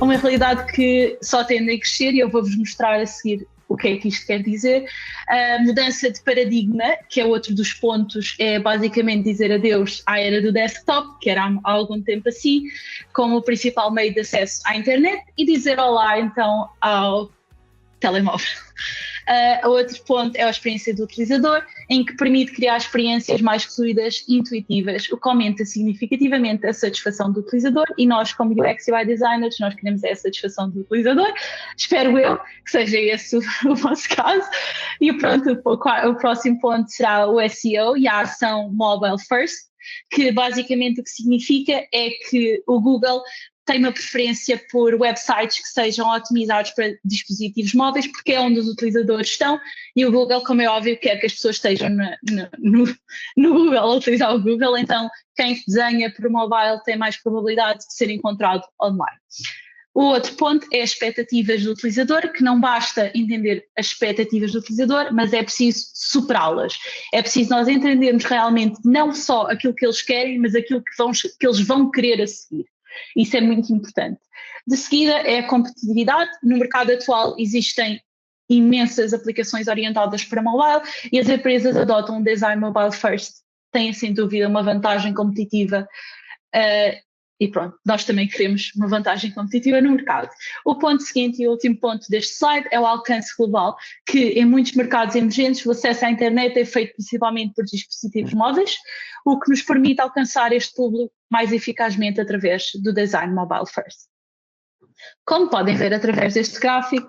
uma realidade que só tende a crescer e eu vou-vos mostrar a seguir o que é que isto quer dizer. A mudança de paradigma, que é outro dos pontos, é basicamente dizer adeus à era do desktop, que era há algum tempo assim, como o principal meio de acesso à internet, e dizer olá então ao telemóvel. Outro ponto é a experiência do utilizador, em que permite criar experiências mais fluidas e intuitivas, o que aumenta significativamente a satisfação do utilizador, e nós, como UX e UI designers, nós queremos a satisfação do utilizador. Espero eu que seja esse o vosso caso. E pronto, o próximo ponto será o SEO e a ação mobile first, que basicamente o que significa é que o Google tem uma preferência por websites que sejam otimizados para dispositivos móveis, porque é onde os utilizadores estão, e o Google, como é óbvio, quer que as pessoas estejam no Google, a utilizar o Google, então quem desenha por mobile tem mais probabilidade de ser encontrado online. O outro ponto é as expectativas do utilizador, que não basta entender as expectativas do utilizador, mas é preciso superá-las. É preciso nós entendermos realmente não só aquilo que eles querem, mas aquilo que eles vão querer a seguir. Isso é muito importante. De seguida é a competitividade. No mercado atual existem imensas aplicações orientadas para mobile e as empresas adotam um design mobile first. Têm sem dúvida uma vantagem competitiva e pronto, nós também queremos uma vantagem competitiva no mercado. O ponto seguinte e o último ponto deste slide é o alcance global, que em muitos mercados emergentes o acesso à internet é feito principalmente por dispositivos móveis, o que nos permite alcançar este público mais eficazmente através do design mobile first. Como podem ver através deste gráfico,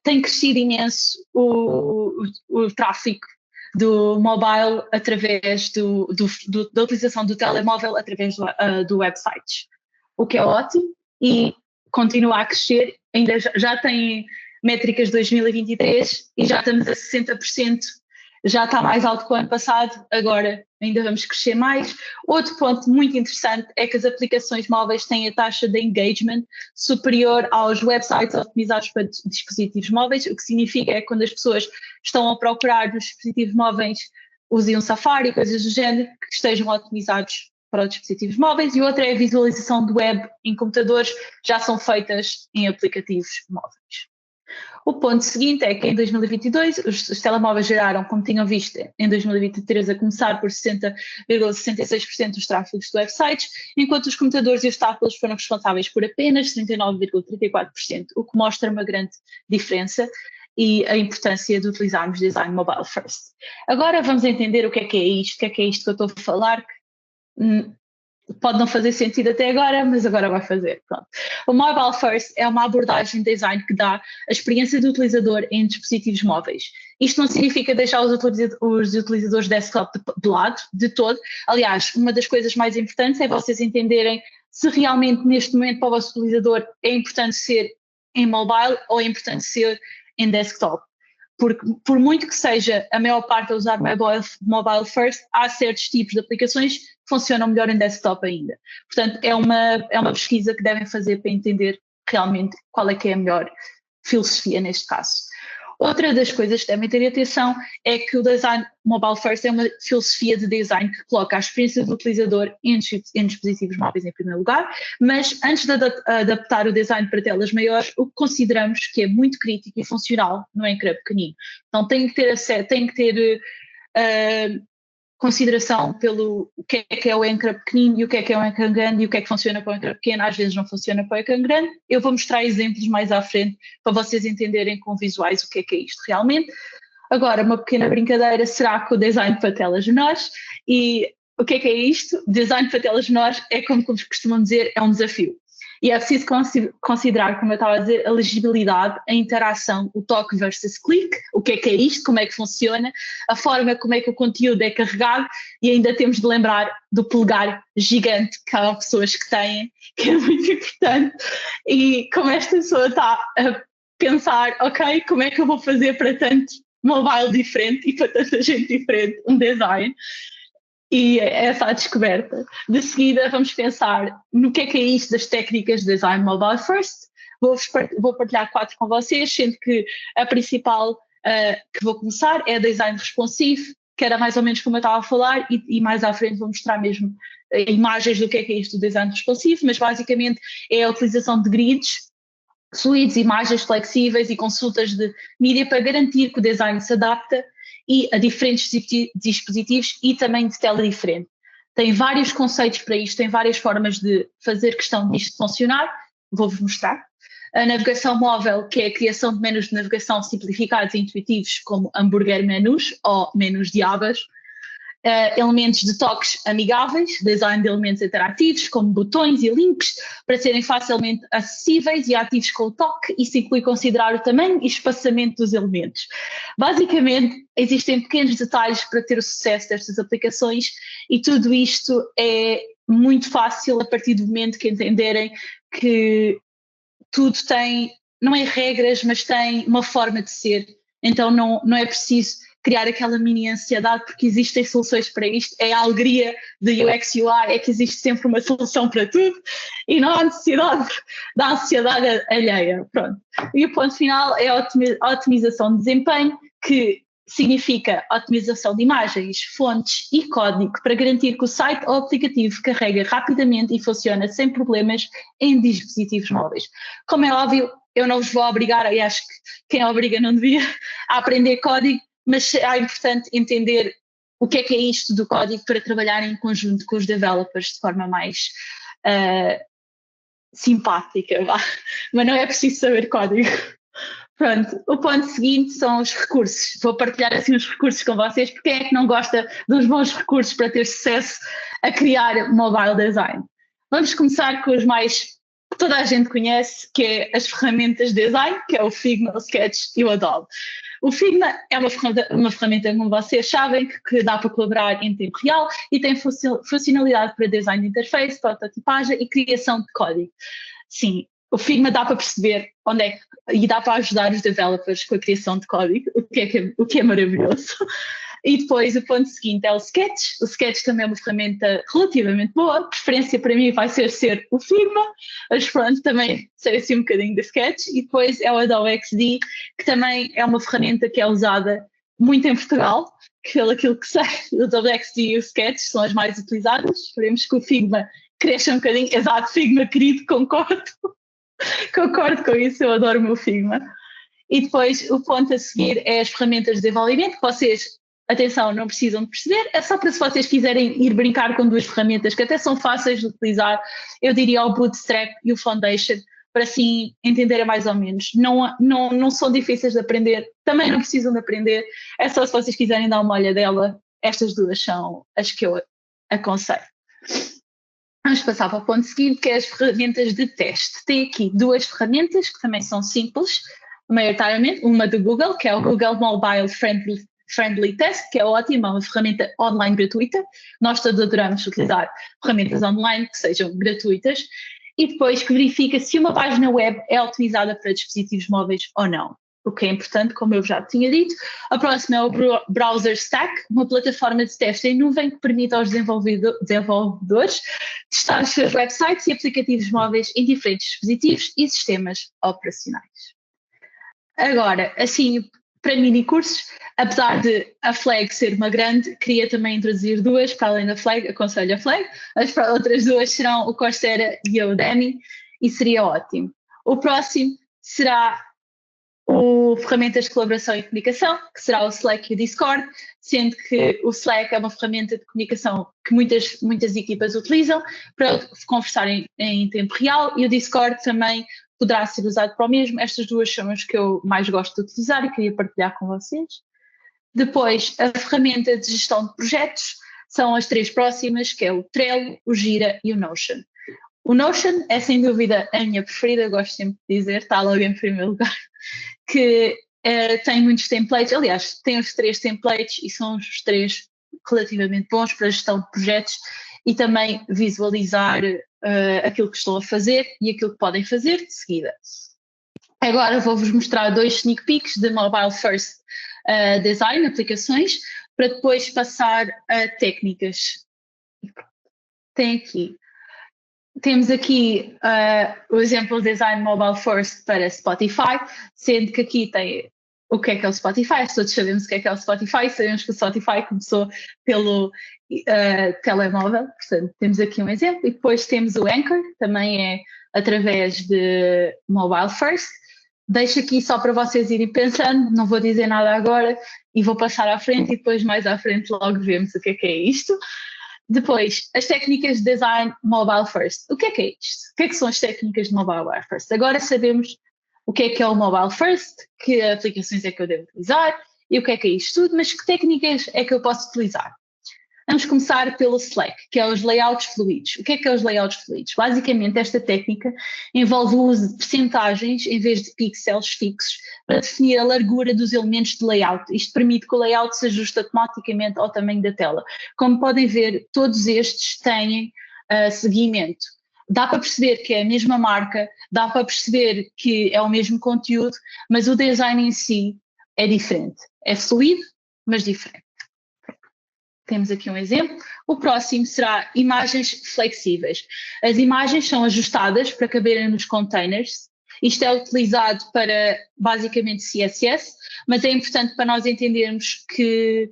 tem crescido imenso o tráfego do mobile através da utilização do telemóvel através do websites, o que é ótimo e continua a crescer, ainda já tem métricas de 2023 e já estamos a 60%, já está mais alto que o ano passado, agora ainda vamos crescer mais. Outro ponto muito interessante é que as aplicações móveis têm a taxa de engagement superior aos websites optimizados para dispositivos móveis, o que significa é que quando as pessoas estão a procurar nos dispositivos móveis, usem um Safari, coisas do género, que estejam otimizados para os dispositivos móveis, e outra é a visualização do web em computadores, já são feitas em aplicativos móveis. O ponto seguinte é que em 2022 os telemóveis geraram, como tinham visto em 2023, a começar por 60,66% dos tráfegos de websites, enquanto os computadores e os tablets foram responsáveis por apenas 39,34%, o que mostra uma grande diferença e a importância de utilizarmos design mobile first. Agora vamos entender o que é isto, que é isto que eu estou a falar, que pode não fazer sentido até agora, mas agora vai fazer. Pronto. O Mobile First é uma abordagem de design que dá a experiência do utilizador em dispositivos móveis. Isto não significa deixar os utilizadores desktop de lado, de todo. Aliás, uma das coisas mais importantes é vocês entenderem se realmente neste momento para o vosso utilizador é importante ser em mobile ou é importante ser em desktop. Porque por muito que seja a maior parte a usar mobile first, há certos tipos de aplicações que funcionam melhor em desktop ainda. Portanto, é uma pesquisa que devem fazer para entender realmente qual é que é a melhor filosofia neste caso. Outra das coisas que devem ter atenção é que o design mobile first é uma filosofia de design que coloca a experiência do utilizador em dispositivos móveis em primeiro lugar, mas antes de adaptar o design para telas maiores, o que consideramos que é muito crítico e funcional no ecrã pequenino. Então tem que ter consideração pelo o que é o ecrã pequenino e o que é o ecrã grande e o que é que funciona para o ecrã pequeno, às vezes não funciona para o ecrã grande. Eu vou mostrar exemplos mais à frente para vocês entenderem com visuais o que é isto realmente. Agora, uma pequena brincadeira, será que o design para telas menores? E o que é isto? Design para telas menores é, como costumam dizer, é um desafio. E é preciso considerar, como eu estava a dizer, a legibilidade, a interação, o toque versus clique, o que é isto, como é que funciona, a forma como é que o conteúdo é carregado e ainda temos de lembrar do polegar gigante que há pessoas que têm, que é muito importante, e como esta pessoa está a pensar, ok, como é que eu vou fazer para tanto mobile diferente e para tanta gente diferente um design? E essa a descoberta. De seguida vamos pensar no que é isto das técnicas de design mobile first. Vou partilhar 4 com vocês, sendo que a principal que vou começar é design responsive, que era mais ou menos como eu estava a falar, e mais à frente vou mostrar mesmo imagens do que é isto do design responsivo, mas basicamente é a utilização de grids fluidos, imagens flexíveis e consultas de mídia para garantir que o design se adapta a diferentes dispositivos e também de tela diferente. Tem vários conceitos para isto, tem várias formas de fazer questão disto funcionar, vou-vos mostrar. A navegação móvel, que é a criação de menus de navegação simplificados e intuitivos, como hambúrguer menus ou menus de abas. Elementos de toques amigáveis, design de elementos interativos, como botões e links, para serem facilmente acessíveis e ativos com o toque. Isso inclui considerar o tamanho e espaçamento dos elementos. Basicamente, existem pequenos detalhes para ter o sucesso destas aplicações e tudo isto é muito fácil a partir do momento que entenderem que tudo tem, não é regras, mas tem uma forma de ser. Então não é preciso criar aquela mini ansiedade, porque existem soluções para isto. É a alegria do UX UI, é que existe sempre uma solução para tudo e não há necessidade da ansiedade alheia. Pronto. E o ponto final é a otimização de desempenho, que significa otimização de imagens, fontes e código para garantir que o site ou aplicativo carrega rapidamente e funciona sem problemas em dispositivos móveis. Como é óbvio, eu não vos vou obrigar, e acho que quem obriga não devia, a aprender código, mas é importante entender o que é isto do código para trabalhar em conjunto com os developers de forma mais simpática, mas não é preciso saber código. Pronto, o ponto seguinte são os recursos. Vou partilhar assim os recursos com vocês, porque quem é que não gosta dos bons recursos para ter sucesso a criar mobile design? Vamos começar com os mais que toda a gente conhece, que é as ferramentas de design, que é o Figma, o Sketch e o Adobe. O Figma é uma ferramenta, como vocês sabem, que dá para colaborar em tempo real e tem funcionalidade para design de interface, prototipagem e criação de código. Sim, o Figma dá para perceber onde é que, e dá para ajudar os developers com a criação de código, o que é maravilhoso. E depois o ponto seguinte é o Sketch. O Sketch também é uma ferramenta relativamente boa. A preferência para mim vai ser o Figma, mas pronto, também sei assim um bocadinho de Sketch. E depois é o Adobe XD, que também é uma ferramenta que é usada muito em Portugal, que pelo aquilo que sei, o Adobe XD e o Sketch são as mais utilizadas. Esperemos que o Figma cresça um bocadinho. Exato, Figma querido, concordo. Concordo com isso, eu adoro o meu Figma. E depois o ponto a seguir é as ferramentas de desenvolvimento, que vocês, atenção, não precisam de perceber, é só para se vocês quiserem ir brincar com duas ferramentas que até são fáceis de utilizar, eu diria o Bootstrap e o Foundation, para assim entenderem mais ou menos. Não são difíceis de aprender, também não precisam de aprender, é só se vocês quiserem dar uma olhadela, estas duas são as que eu aconselho. Vamos passar para o ponto seguinte, que é as ferramentas de teste. Tem aqui duas ferramentas que também são simples, maioritariamente, uma do Google, que é o Google Mobile Friendly Test, que é ótima, uma ferramenta online gratuita. Nós todos adoramos utilizar ferramentas online que sejam gratuitas, e depois que verifica se uma página web é otimizada para dispositivos móveis ou não. O que é importante, como eu já tinha dito. A próxima é o Browser Stack, uma plataforma de teste em nuvem que permite aos desenvolvedores testar os seus websites e aplicativos móveis em diferentes dispositivos e sistemas operacionais. Agora, assim, para mini-cursos, apesar de a Flag ser uma grande, queria também introduzir duas, para além da Flag, aconselho a Flag, as outras duas serão o Coursera e a Udemy, e seria ótimo. O próximo será o ferramentas de colaboração e comunicação, que será o Slack e o Discord, sendo que o Slack é uma ferramenta de comunicação que muitas equipas utilizam para conversarem em tempo real, e o Discord também poderá ser usado para o mesmo. Estas duas são as que eu mais gosto de utilizar e queria partilhar com vocês. Depois, a ferramenta de gestão de projetos são as três próximas, que é o Trello, o Gira e o Notion. O Notion é sem dúvida a minha preferida, gosto sempre de dizer, está logo em primeiro lugar, que tem muitos templates, aliás, tem os três templates e são os três relativamente bons para a gestão de projetos e também visualizar aquilo que estão a fazer e aquilo que podem fazer de seguida. Agora vou-vos mostrar dois sneak peeks de Mobile First Design, aplicações, para depois passar a técnicas. Temos aqui o exemplo de Design Mobile First para Spotify, sendo que aqui tem o que é o Spotify, todos sabemos o que é o Spotify, sabemos que o Spotify começou pelo telemóvel, portanto temos aqui um exemplo, e depois temos o Anchor, também é através de mobile first. Deixo aqui só para vocês irem pensando, não vou dizer nada agora e vou passar à frente e depois mais à frente logo vemos o que é isto. Depois, as técnicas de design mobile first. O que é isto? O que são as técnicas de mobile first? Agora sabemos o que é o mobile first, que aplicações é que eu devo utilizar e o que é isto tudo, mas que técnicas é que eu posso utilizar? Vamos começar pelo Slack, que é os layouts fluidos. O que é os layouts fluidos? Basicamente, esta técnica envolve o uso de percentagens em vez de pixels fixos para definir a largura dos elementos de layout. Isto permite que o layout se ajuste automaticamente ao tamanho da tela. Como podem ver, todos estes têm seguimento. Dá para perceber que é a mesma marca, dá para perceber que é o mesmo conteúdo, mas o design em si é diferente. É fluido, mas diferente. Temos aqui um exemplo. O próximo será imagens flexíveis. As imagens são ajustadas para caberem nos containers. Isto é utilizado para basicamente CSS, mas é importante para nós entendermos que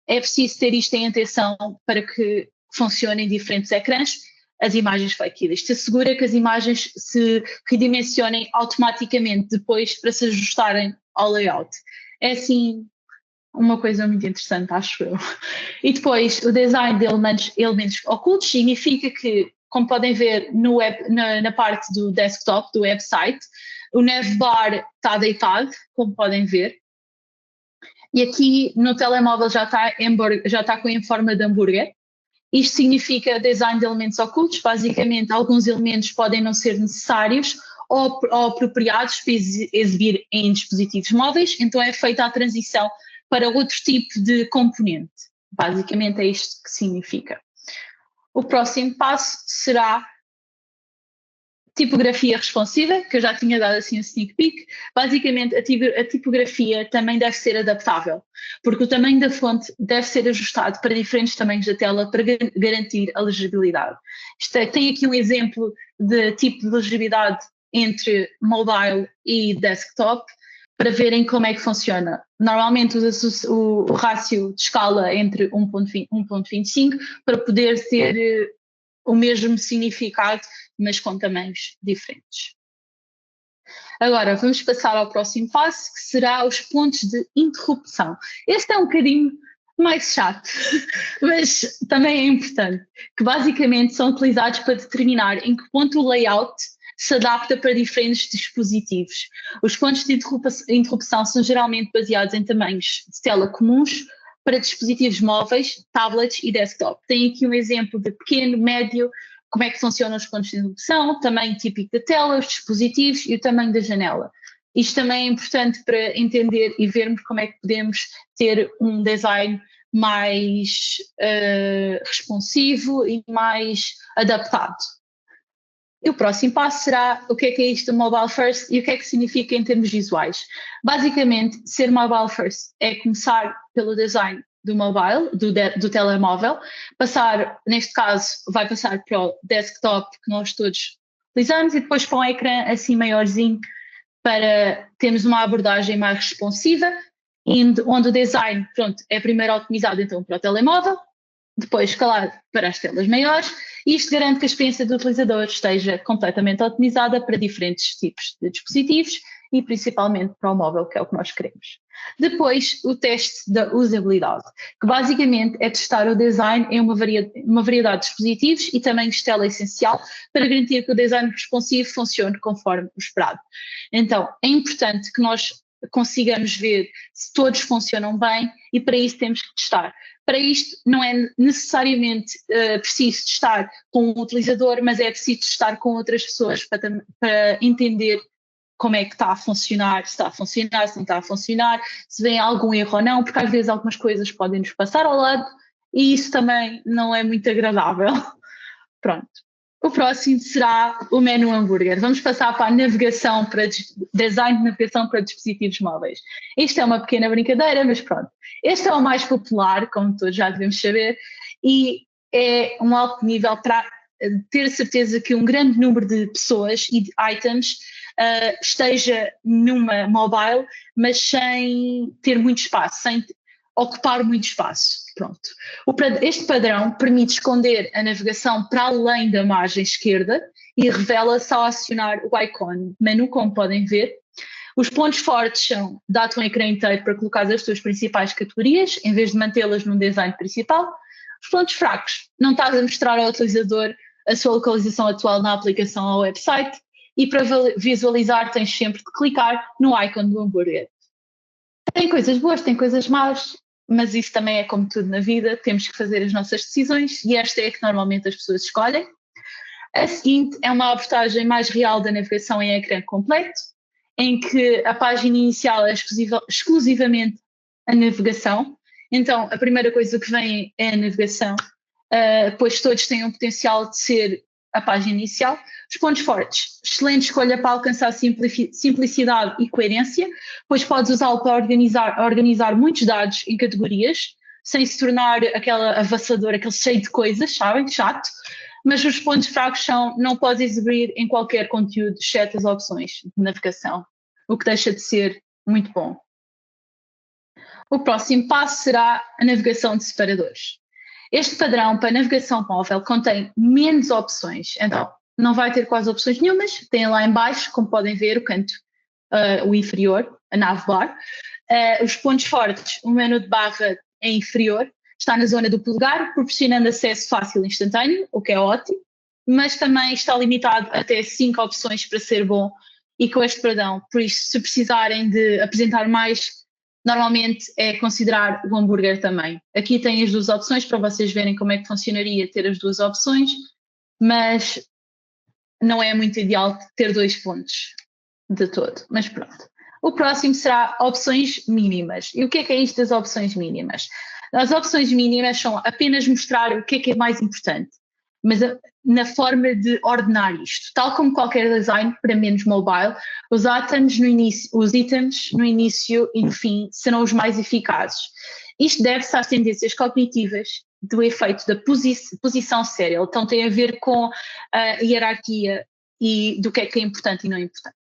é preciso ter isto em atenção para que funcione em diferentes ecrãs. As imagens flexíveis. Isto assegura que as imagens se redimensionem automaticamente depois para se ajustarem ao layout. É assim uma coisa muito interessante, acho eu. E depois, o design de elementos ocultos significa que, como podem ver na parte do desktop, do website, o navbar está deitado, como podem ver, e aqui no telemóvel já está em forma de hambúrguer. Isto significa design de elementos ocultos. Basicamente, alguns elementos podem não ser necessários ou apropriados para exibir em dispositivos móveis, então é feita a transição para outro tipo de componente. Basicamente é isto que significa. O próximo passo será tipografia responsiva, que eu já tinha dado assim um sneak peek. Basicamente a tipografia também deve ser adaptável, porque o tamanho da fonte deve ser ajustado para diferentes tamanhos da tela para garantir a legibilidade. Tem aqui um exemplo de tipo de legibilidade entre mobile e desktop, para verem como é que funciona. Normalmente usa-se o rácio de escala entre 1.25 para poder ter o mesmo significado, mas com tamanhos diferentes. Agora, vamos passar ao próximo passo, que será os pontos de interrupção. Este é um bocadinho mais chato, mas também é importante, que basicamente são utilizados para determinar em que ponto o layout se adapta para diferentes dispositivos. Os pontos de interrupção são geralmente baseados em tamanhos de tela comuns para dispositivos móveis, tablets e desktop. Tem aqui um exemplo de pequeno, médio, como é que funcionam os pontos de interrupção, o tamanho típico da tela, os dispositivos e o tamanho da janela. Isto também é importante para entender e vermos como é que podemos ter um design mais responsivo e mais adaptado. E o próximo passo será o que é isto do mobile first e o que é que significa em termos visuais. Basicamente, ser mobile first é começar pelo design do mobile, do telemóvel, neste caso, vai passar para o desktop que nós todos utilizamos e depois para um ecrã assim maiorzinho para termos uma abordagem mais responsiva, onde o design, é primeiro otimizado então para o telemóvel, depois escalado para as telas maiores, e isto garante que a experiência do utilizador esteja completamente otimizada para diferentes tipos de dispositivos e principalmente para o móvel, que é o que nós queremos. Depois, o teste da usabilidade, que basicamente é testar o design em uma variedade de dispositivos e tamanhos de tela essencial para garantir que o design responsivo funcione conforme o esperado. Então, é importante que nós consigamos ver se todos funcionam bem e para isso temos que testar. Para isto não é necessariamente preciso testar com um utilizador, mas é preciso testar com outras pessoas para entender como é que está a funcionar, se está a funcionar, se não está a funcionar, se vem algum erro ou não, porque às vezes algumas coisas podem nos passar ao lado e isso também não é muito agradável. Pronto. O próximo será o menu hambúrguer. Vamos passar para a navegação para design de navegação para dispositivos móveis. Isto é uma pequena brincadeira, mas pronto. Este é o mais popular, como todos já devemos saber, e é um alto nível para ter certeza que um grande número de pessoas e de items esteja numa mobile, mas sem ter muito espaço, sem ocupar muito espaço. Pronto. Este padrão permite esconder a navegação para além da margem esquerda e revela-se ao acionar o icon menu, como podem ver. Os pontos fortes são dá-te um ecrã inteiro para colocar as tuas principais categorias, em vez de mantê-las num design principal. Os pontos fracos, não estás a mostrar ao utilizador a sua localização atual na aplicação ou website, e para visualizar tens sempre de clicar no icon do hambúrguer. Tem coisas boas, tem coisas más, mas isso também é como tudo na vida, temos que fazer as nossas decisões e esta é a que normalmente as pessoas escolhem. A seguinte é uma abordagem mais real da navegação em ecrã completo, em que a página inicial é exclusivamente a navegação. Então, a primeira coisa que vem é a navegação, pois todos têm o potencial de ser a página inicial. Os pontos fortes, excelente escolha para alcançar simplicidade e coerência, pois podes usá-lo para organizar muitos dados em categorias, sem se tornar aquela avassaladora, aquele cheio de coisas, sabem? Chato. Mas os pontos fracos são, não podes exibir em qualquer conteúdo, exceto as opções de navegação, o que deixa de ser muito bom. O próximo passo será a navegação de separadores. Este padrão para navegação móvel contém menos opções, então não vai ter quase opções nenhumas, tem lá em baixo, como podem ver, o canto, o inferior, a navbar. Os pontos fortes, o menu de barra é inferior, está na zona do polegar, proporcionando acesso fácil e instantâneo, o que é ótimo, mas também está limitado até 5 opções para ser bom e com este padrão. Por isso, se precisarem de apresentar mais, normalmente é considerar o hambúrguer também. Aqui tem as duas opções para vocês verem como é que funcionaria ter as duas opções, mas não é muito ideal ter 2 pontos de todo, mas pronto. O próximo será opções mínimas. E o que é isto das opções mínimas? As opções mínimas são apenas mostrar o que é mais importante, mas na forma de ordenar isto. Tal como qualquer design, para menos mobile, os itens no início e no fim serão os mais eficazes. Isto deve-se às tendências cognitivas do efeito da posição serial. Então tem a ver com a hierarquia e do que é importante e não importante.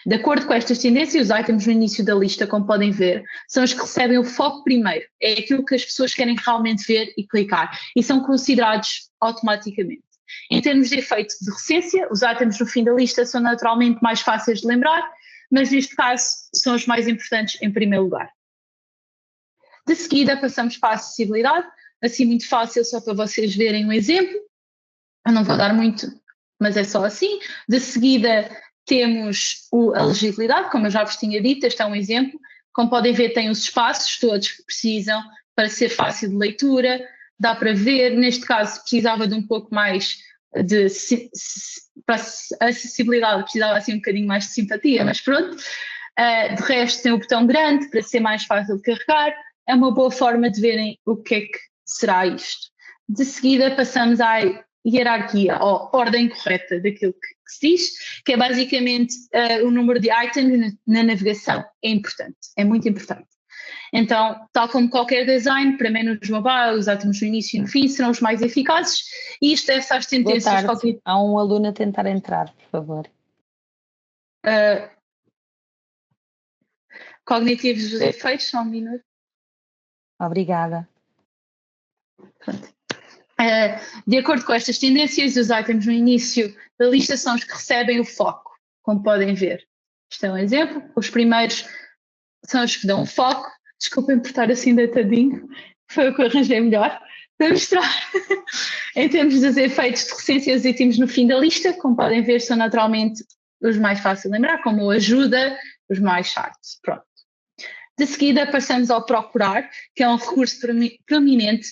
De acordo com estas tendências, os itens no início da lista, como podem ver, são os que recebem o foco primeiro. É aquilo que as pessoas querem realmente ver e clicar. E são considerados automaticamente. Em termos de efeito de recência, os itens no fim da lista são naturalmente mais fáceis de lembrar, mas neste caso são os mais importantes em primeiro lugar. De seguida, passamos para a acessibilidade. Assim, muito fácil, só para vocês verem um exemplo. Eu não vou dar muito, mas é só assim. De seguida, temos a legibilidade, como eu já vos tinha dito, este é um exemplo. Como podem ver, tem os espaços todos que precisam para ser fácil de leitura, dá para ver. Neste caso, precisava de um pouco mais de para acessibilidade, precisava assim um bocadinho mais de simpatia, mas pronto. De resto, tem o botão grande para ser mais fácil de carregar. É uma boa forma de verem o que é que será isto. De seguida, passamos à hierarquia, ou ordem correta daquilo que se diz, que é basicamente o número de items na navegação. É importante, é muito importante. Então, tal como qualquer design, para menos mobile, os items no início e no fim serão os mais eficazes, e isto deve-se às tendências cognitivas. Há um aluno a tentar entrar, por favor. Cognitivos dos efeitos, só um minuto. Obrigada. Pronto. De acordo com estas tendências, os itens no início da lista são os que recebem o foco, como podem ver. Isto é um exemplo. Os primeiros são os que dão o foco. Desculpem por estar assim deitadinho, foi o que eu arranjei melhor para mostrar. Em termos dos efeitos de recência, os itens no fim da lista, como podem ver, são naturalmente os mais fáceis de lembrar, como ajuda, os mais chatos. Pronto. De seguida, passamos ao procurar, que é um recurso prominente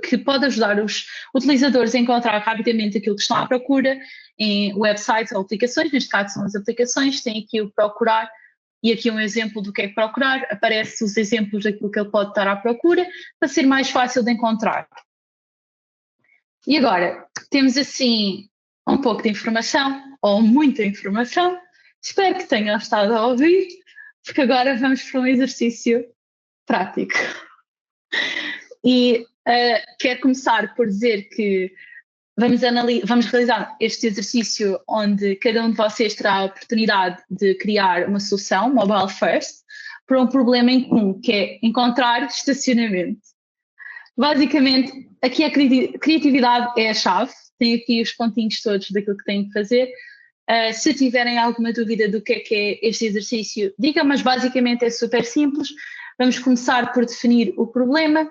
que pode ajudar os utilizadores a encontrar rapidamente aquilo que estão à procura em websites ou aplicações. Neste caso são as aplicações, tem aqui o procurar e aqui um exemplo do que é procurar. Aparecem os exemplos daquilo que ele pode estar à procura para ser mais fácil de encontrar. E agora, temos assim um pouco de informação, ou muita informação. Espero que tenham estado a ouvir, porque agora vamos para um exercício prático. E quero começar por dizer que vamos realizar este exercício onde cada um de vocês terá a oportunidade de criar uma solução, mobile first, para um problema em comum, que é encontrar estacionamento. basicamente, aqui a criatividade é a chave. Tem aqui os pontinhos todos daquilo que têm que fazer. Se tiverem alguma dúvida do que é este exercício, digam, mas basicamente é super simples. Vamos começar por definir o problema.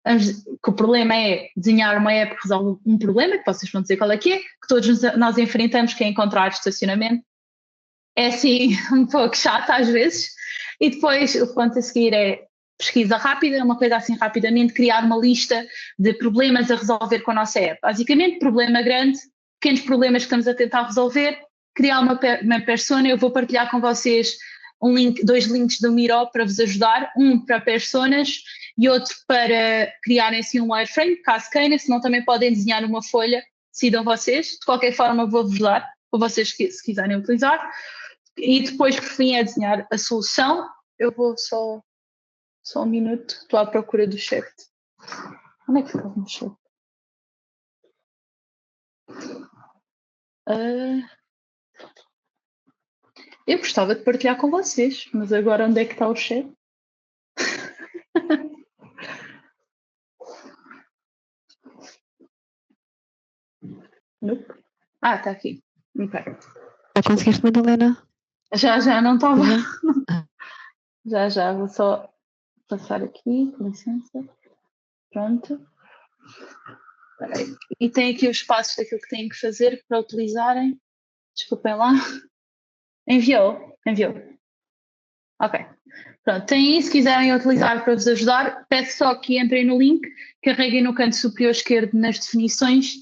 Que o problema é desenhar uma app que resolve um problema, que vocês vão dizer qual é, que todos nós enfrentamos, que é encontrar estacionamento. É assim um pouco chato às vezes. E depois o ponto a seguir é pesquisa rápida, uma coisa assim rapidamente, criar uma lista de problemas a resolver com a nossa app. Basicamente, problema grande, pequenos problemas que estamos a tentar resolver, criar uma persona. Eu vou partilhar com vocês dois links do Miro para vos ajudar, um para personas e outro para criarem assim um wireframe, caso queiram, senão também podem desenhar uma folha, decidam vocês. De qualquer forma vou-vos dar, para vocês se quiserem utilizar. E depois, por fim, é desenhar a solução. Eu vou só um minuto, estou à procura do chat. Onde é que está o chat? Eu gostava de partilhar com vocês, mas agora onde é que está o chat? Nope. Está aqui. Okay. Já conseguiste, Madalena? Já, não estava. Já, vou só passar aqui, com licença. Pronto. E tem aqui os passos daquilo que têm que fazer para utilizarem. Desculpem lá. Enviou. Ok. Pronto, tem isso. Se quiserem utilizar para vos ajudar, peço só que entrem no link, carreguem no canto superior esquerdo nas definições,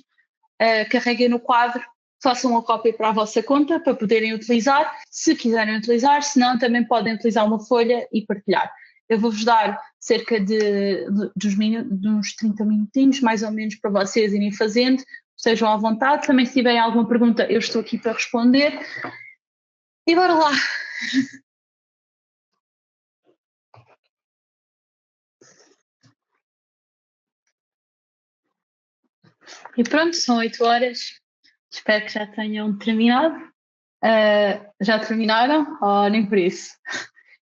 carreguem no quadro, façam uma cópia para a vossa conta para poderem utilizar, se quiserem utilizar, se não também podem utilizar uma folha e partilhar. Eu vou-vos dar cerca de uns 30 minutinhos, mais ou menos, para vocês irem fazendo, estejam à vontade. Também se tiverem alguma pergunta, eu estou aqui para responder. E bora lá! E pronto, são 8 horas. Espero que já tenham terminado. Já terminaram? Nem por isso.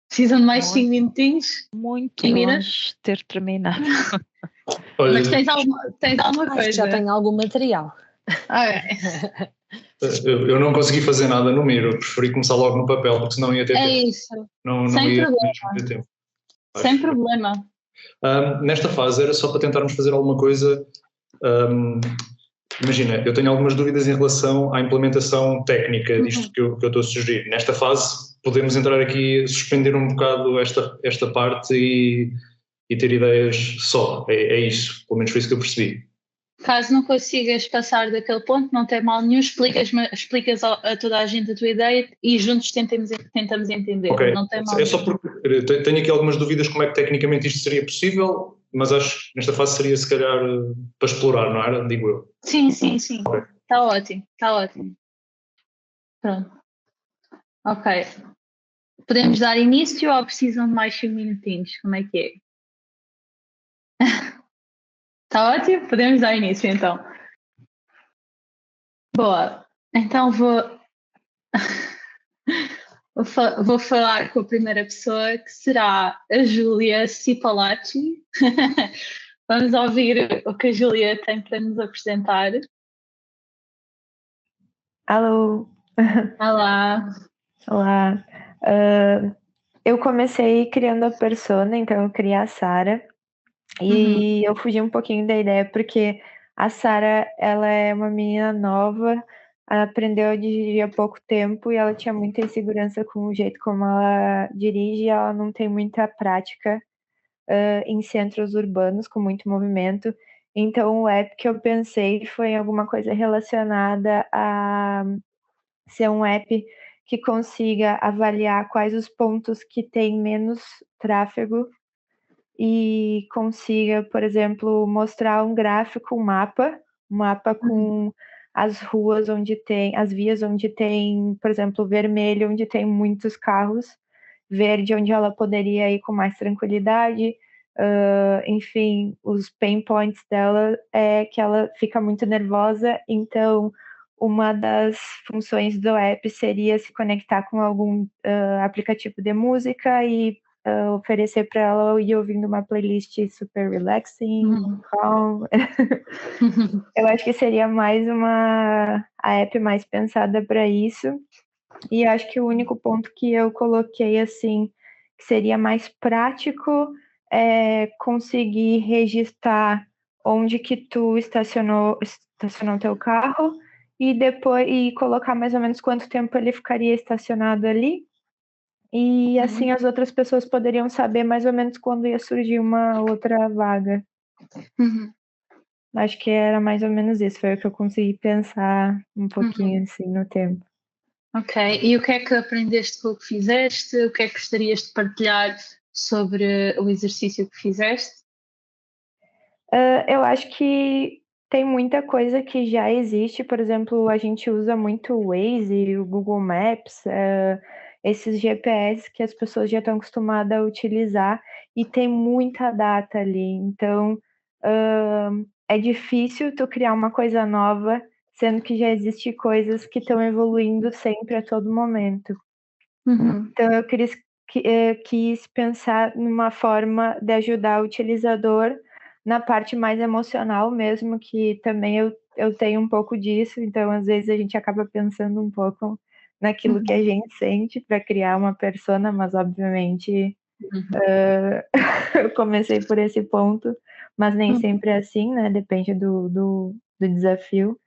Precisam de mais 5 minutinhos? Muito longe de ter terminado. Mas tens alguma coisa? Já tenho algum material. Okay. Eu não consegui fazer nada no Miro, preferi começar logo no papel, porque senão ia ter tempo. É isso. Não Sem ia problema. ter tempo. Sem problema. Nesta fase era só para tentarmos fazer alguma coisa. Imagina, eu tenho algumas dúvidas em relação à implementação técnica disto que eu estou a sugerir. Nesta fase podemos entrar aqui, suspender um bocado esta parte e ter ideias só. É isso, pelo menos foi isso que eu percebi. Caso não consigas passar daquele ponto, não tem mal nenhum, explicas a toda a gente a tua ideia e juntos tentamos entender. Okay. Não tem mal É só porque tenho aqui algumas dúvidas como é que tecnicamente isto seria possível, mas acho que nesta fase seria se calhar para explorar, não era? Digo eu. Sim. Está ótimo. Pronto. Ok. Podemos dar início ou precisam de mais 5 minutinhos? Como é que é? Está ótimo? Podemos dar início então. Boa. Então vou falar com a primeira pessoa, que será a Júlia Cipolacci. Vamos ouvir o que a Júlia tem para nos apresentar. Alô. Olá. Eu comecei criando a persona, então eu criei a Sara. E eu fugi um pouquinho da ideia, porque a Sara, ela é uma menina nova, ela aprendeu a dirigir há pouco tempo e ela tinha muita insegurança com o jeito como ela dirige, e ela não tem muita prática em centros urbanos com muito movimento. Então o app que eu pensei foi em alguma coisa relacionada a ser um app que consiga avaliar quais os pontos que tem menos tráfego e consiga, por exemplo, mostrar um gráfico, um mapa com as ruas onde tem, as vias onde tem, por exemplo, vermelho, onde tem muitos carros, verde, onde ela poderia ir com mais tranquilidade. Enfim, os pain points dela é que ela fica muito nervosa, então uma das funções do app seria se conectar com algum aplicativo de música e oferecer para ela ir ouvindo uma playlist super relaxing, calm. Eu acho que seria a app mais pensada para isso. E acho que o único ponto que eu coloquei assim, que seria mais prático, é conseguir registrar onde que tu estacionou teu carro e depois colocar mais ou menos quanto tempo ele ficaria estacionado ali. E assim as outras pessoas poderiam saber mais ou menos quando ia surgir uma outra vaga. Acho que era mais ou menos isso, foi o que eu consegui pensar um pouquinho assim no tempo. Ok, e o que é que aprendeste com o que fizeste? O que é que gostarias de partilhar sobre o exercício que fizeste? Eu acho que tem muita coisa que já existe, por exemplo, a gente usa muito o Waze, o Google Maps, esses GPS que as pessoas já estão acostumadas a utilizar e tem muita data ali, então é difícil tu criar uma coisa nova, sendo que já existem coisas que estão evoluindo sempre a todo momento. Então eu quis pensar numa forma de ajudar o utilizador na parte mais emocional mesmo, que também eu tenho um pouco disso, então às vezes a gente acaba pensando um pouco naquilo que a gente sente para criar uma persona, mas obviamente eu comecei por esse ponto, mas nem sempre é assim, né? Depende do desafio.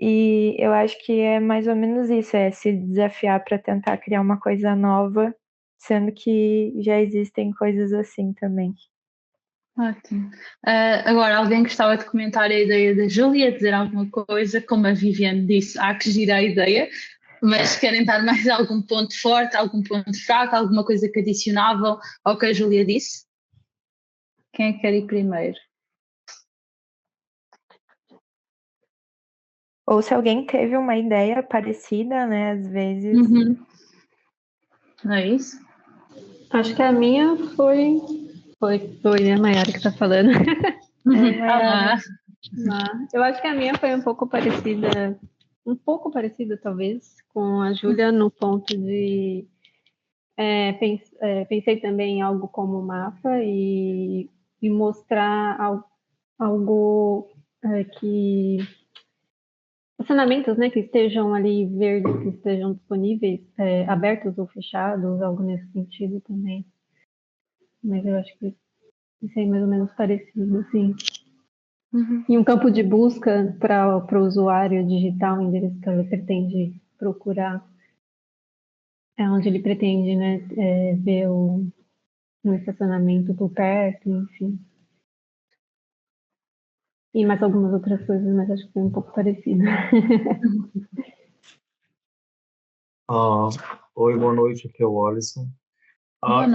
E eu acho que é mais ou menos isso, é se desafiar para tentar criar uma coisa nova, sendo que já existem coisas assim também. Ótimo. Agora, alguém gostava de comentar a ideia da Júlia, dizer alguma coisa, como a Viviane disse, há que girar a ideia, mas querem dar mais algum ponto forte, algum ponto fraco, alguma coisa que adicionavam ao que a Júlia disse? Quem é que quer ir primeiro? Ou se alguém teve uma ideia parecida, né, às vezes. Não é isso? Acho que a minha foi, né, Mayara, que tá falando. Eu acho que a minha foi um pouco parecida talvez, com a Júlia no ponto de pensei também em algo como mapa e mostrar algo que estacionamentos, né, que estejam ali verdes, que estejam disponíveis, abertos ou fechados, algo nesse sentido também. Mas eu acho que isso é mais ou menos parecido, assim. E um campo de busca para o usuário digitar o endereço que ela pretende procurar, onde ele pretende, né, ver um estacionamento por perto, enfim. E mais algumas outras coisas, mas acho que foi um pouco parecido. Oi, boa noite, aqui é o Alisson.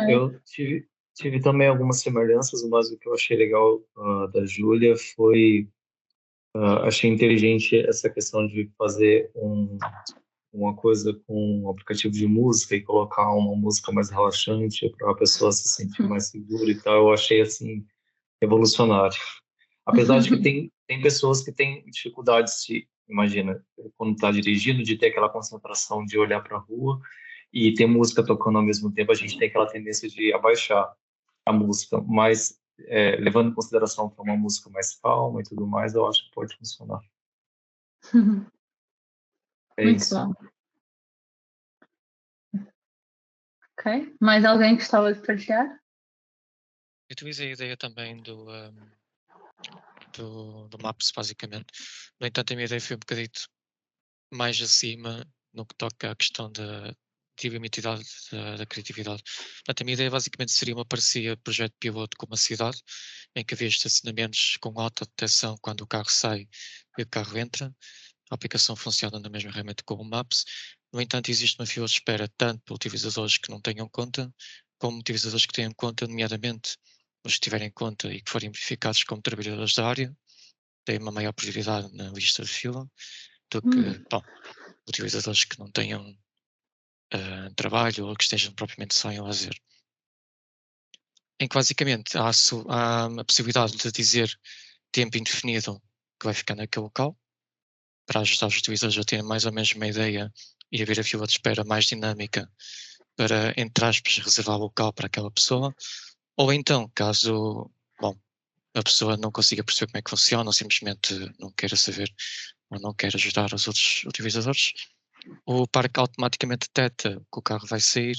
Eu tive também algumas semelhanças, mas o que eu achei legal da Júlia foi, achei inteligente essa questão de fazer uma coisa com um aplicativo de música e colocar uma música mais relaxante para a pessoa se sentir mais segura e tal. Eu achei, assim, revolucionário. Apesar de que tem pessoas que têm dificuldades de, imagina, quando está dirigindo, de ter aquela concentração de olhar para a rua e ter música tocando ao mesmo tempo, a gente tem aquela tendência de abaixar a música, mas levando em consideração que é uma música mais calma e tudo mais, eu acho que pode funcionar. É Muito isso. bom. Ok. Mais alguém que gostava de partilhar? Eu utilizei a ideia também do Maps, basicamente. No entanto, a minha ideia foi um bocadito mais acima no que toca à questão da ilimitidade da criatividade. Portanto, a minha ideia basicamente seria uma parceria projeto piloto com uma cidade, em que havia estacionamentos com alta detecção quando o carro sai e o carro entra. A aplicação funciona na mesma ferramenta como o Maps. No entanto, existe uma fila de espera tanto para utilizadores que não tenham conta, como utilizadores que tenham conta, nomeadamente os que tiverem conta e que forem verificados como trabalhadores da área, têm uma maior prioridade na lista de fila do que utilizadores que não tenham trabalho ou que estejam propriamente só em lazer. Em que basicamente há a possibilidade de dizer tempo indefinido que vai ficar naquele local, para ajudar os utilizadores a terem mais ou menos uma ideia e a ver a fila de espera mais dinâmica para, entre aspas, reservar local para aquela pessoa, ou então, caso, bom, a pessoa não consiga perceber como é que funciona, ou simplesmente não queira saber, ou não queira ajudar os outros utilizadores, o parque automaticamente detecta que o carro vai sair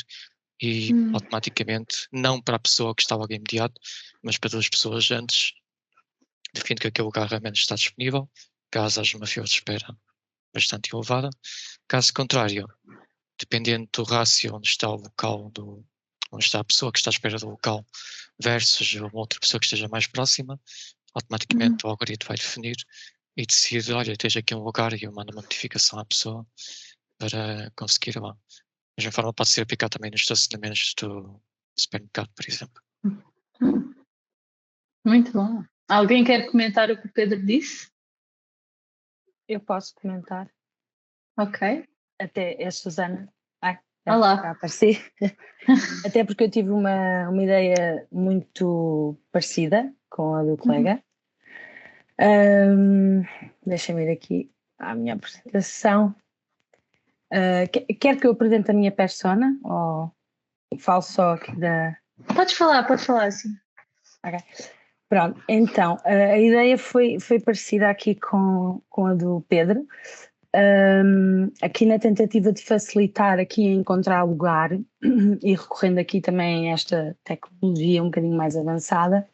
e automaticamente, não para a pessoa que está logo imediato, mas para 2 pessoas antes, define que aquele carro a menos está disponível, caso haja uma fila de espera bastante elevada. Caso contrário, dependendo do rácio onde está o local, onde está a pessoa que está à espera do local versus uma outra pessoa que esteja mais próxima, automaticamente o algoritmo vai definir e decide, olha, tens aqui um lugar e eu mando uma notificação à pessoa para conseguir ir lá. Da mesma forma pode ser aplicado também nos estacionamentos do supermercado, por exemplo. Muito bom. Alguém quer comentar o que o Pedro disse? Eu posso comentar. Ok. Até é Susana. Olá. Apareci. Até porque eu tive uma ideia muito parecida com a do colega. Deixa-me ir aqui à minha apresentação. Quer que eu apresente a minha persona ou falo só aqui da... Pode falar sim. Ok. Pronto, então, a ideia foi parecida aqui com a do Pedro. Aqui na tentativa de facilitar aqui a encontrar lugar e recorrendo aqui também a esta tecnologia um bocadinho mais avançada,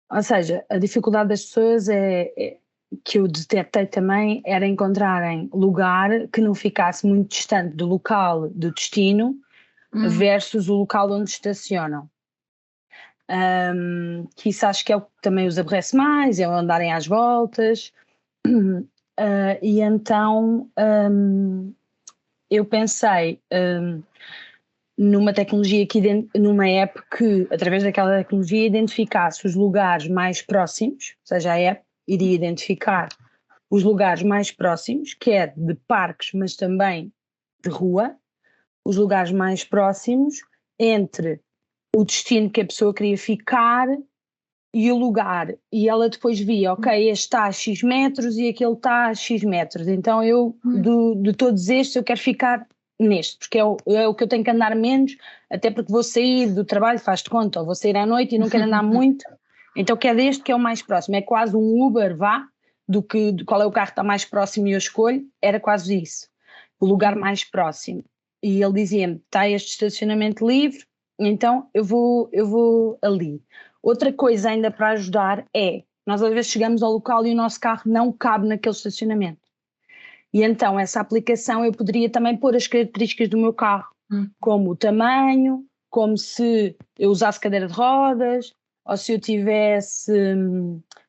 ou seja, a dificuldade das pessoas que eu detectei também era encontrarem lugar que não ficasse muito distante do local do destino versus o local onde estacionam. Que isso acho que é o que também os aborrece mais, é o andarem às voltas. E então eu pensei numa tecnologia numa app que, através daquela tecnologia, identificasse os lugares mais próximos, ou seja, a app iria identificar os lugares mais próximos, quer de parques, mas também de rua, os lugares mais próximos entre o destino que a pessoa queria ficar e o lugar, e ela depois via, ok, este está a X metros e aquele está a X metros, então eu, de todos estes, eu quero ficar neste, porque é o que eu tenho que andar menos, até porque vou sair do trabalho, faz-te conta, ou vou sair à noite e não quero andar muito, então quero deste que é o mais próximo, é quase um Uber, do que qual é o carro que está mais próximo e eu escolho, era quase isso, o lugar mais próximo. E ele dizia-me, está este estacionamento livre, então eu vou ali. Outra coisa ainda para ajudar é, nós às vezes chegamos ao local e o nosso carro não cabe naquele estacionamento. E então essa aplicação eu poderia também pôr as características do meu carro, como o tamanho, como se eu usasse cadeira de rodas, ou se eu tivesse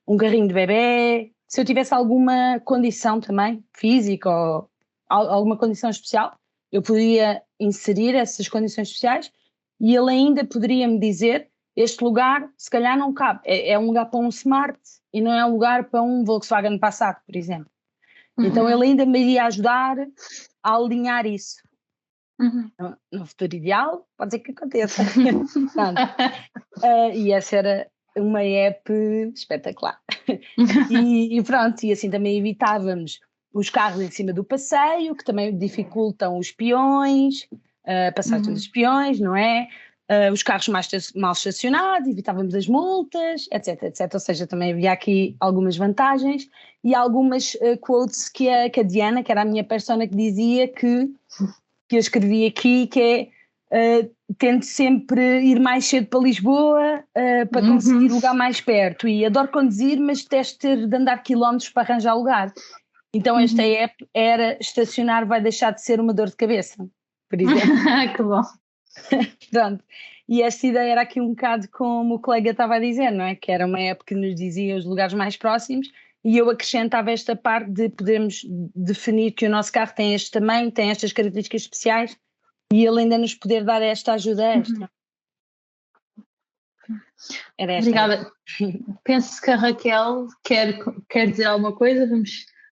um carrinho de bebê, se eu tivesse alguma condição também, física ou alguma condição especial, eu poderia inserir essas condições especiais e ele ainda poderia me dizer, este lugar se calhar não cabe, é um lugar para um Smart e não é um lugar para um Volkswagen Passat, por exemplo. Então ele ainda me iria ajudar a alinhar isso. No futuro ideal, pode ser que aconteça. E essa era uma app espetacular. E pronto, e assim também evitávamos os carros em cima do passeio, que também dificultam os peões, passar todos os peões, não é? Os carros mal estacionados, evitávamos as multas, etc, etc. Ou seja, também havia aqui algumas vantagens e algumas quotes que a Diana, que era a minha persona, que dizia que eu escrevi aqui, que é tento sempre ir mais cedo para Lisboa para conseguir lugar mais perto, e adoro conduzir, mas detesto ter de andar quilómetros para arranjar lugar. Então esta app era estacionar vai deixar de ser uma dor de cabeça, por exemplo. Que bom. Pronto, e esta ideia era aqui um bocado como o colega estava a dizer, não é? Que era uma app que nos dizia os lugares mais próximos e eu acrescentava esta parte de podermos definir que o nosso carro tem este tamanho, tem estas características especiais e ele ainda nos poder dar esta ajuda extra. Era esta. Obrigada. Penso que a Raquel quer dizer alguma coisa.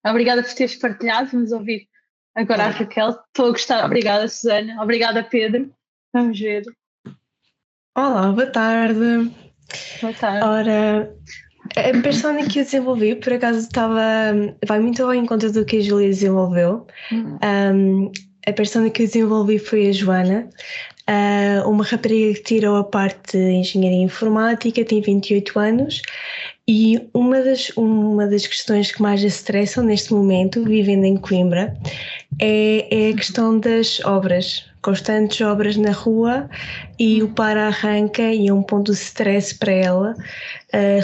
Obrigada por teres partilhado, vamos ouvir agora a Raquel. Estou a gostar. Obrigada, Susana. Obrigada, Pedro. Vamos ver. Olá, boa tarde. Boa tarde. Ora, A persona que eu desenvolvi, por acaso, vai muito ao encontro do que a Júlia desenvolveu. A persona que eu desenvolvi foi a Joana, uma rapariga que tirou a parte de Engenharia Informática, tem 28 anos, e uma das questões que mais a estressam neste momento, vivendo em Coimbra, é a questão das obras, constantes obras na rua, e o para-arranca, e é um ponto de stress para ela,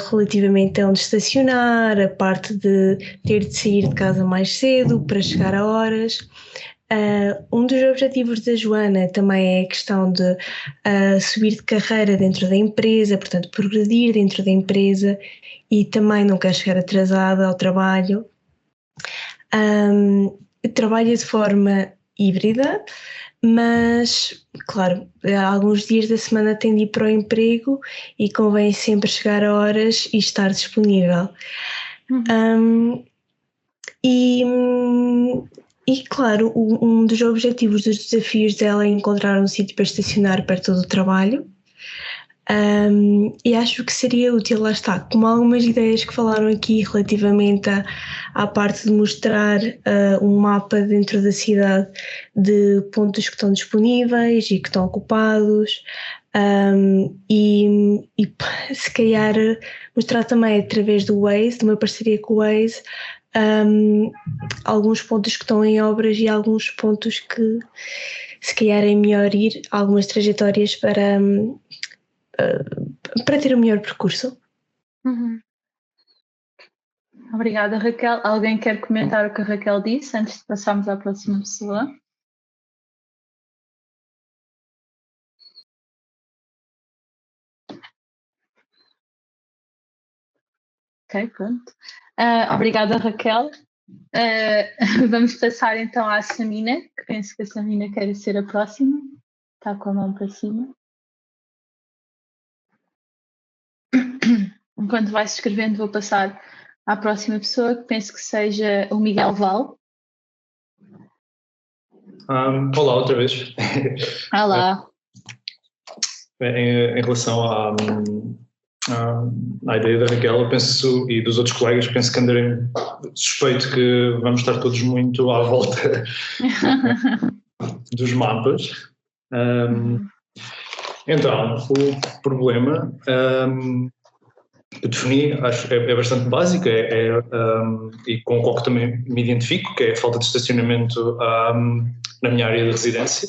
relativamente a onde estacionar, a parte de ter de sair de casa mais cedo para chegar a horas. Um dos objetivos da Joana também é a questão de subir de carreira dentro da empresa, portanto progredir dentro da empresa, e também não quer chegar atrasada ao trabalho. Trabalha de forma híbrida, mas, claro, alguns dias da semana tem de ir para o emprego e convém sempre chegar a horas e estar disponível. E, claro, um dos objetivos, dos desafios dela é encontrar um sítio para estacionar perto do trabalho. E acho que seria útil, lá está, como algumas ideias que falaram aqui relativamente à parte de mostrar um mapa dentro da cidade de pontos que estão disponíveis e que estão ocupados, e se calhar mostrar também através do Waze, de uma parceria com o Waze, alguns pontos que estão em obras e alguns pontos que se calhar é melhor ir, algumas trajetórias para ter o melhor percurso. Obrigada, Raquel. Alguém quer comentar o que a Raquel disse antes de passarmos à próxima pessoa? Ok, pronto. Obrigada, Raquel. Vamos passar então à Samina, que penso que a Samina quer ser a próxima. Está com a mão para cima. Enquanto vai-se escrevendo, vou passar à próxima pessoa, que penso que seja o Miguel Val. Olá, outra vez. Olá. Em relação à ideia da Raquel, eu penso, e dos outros colegas, penso que andarem suspeito que vamos estar todos muito à volta dos mapas. Então, o problema eu defini, acho que é bastante básico, e com o qual também me identifico, que é a falta de estacionamento na minha área de residência.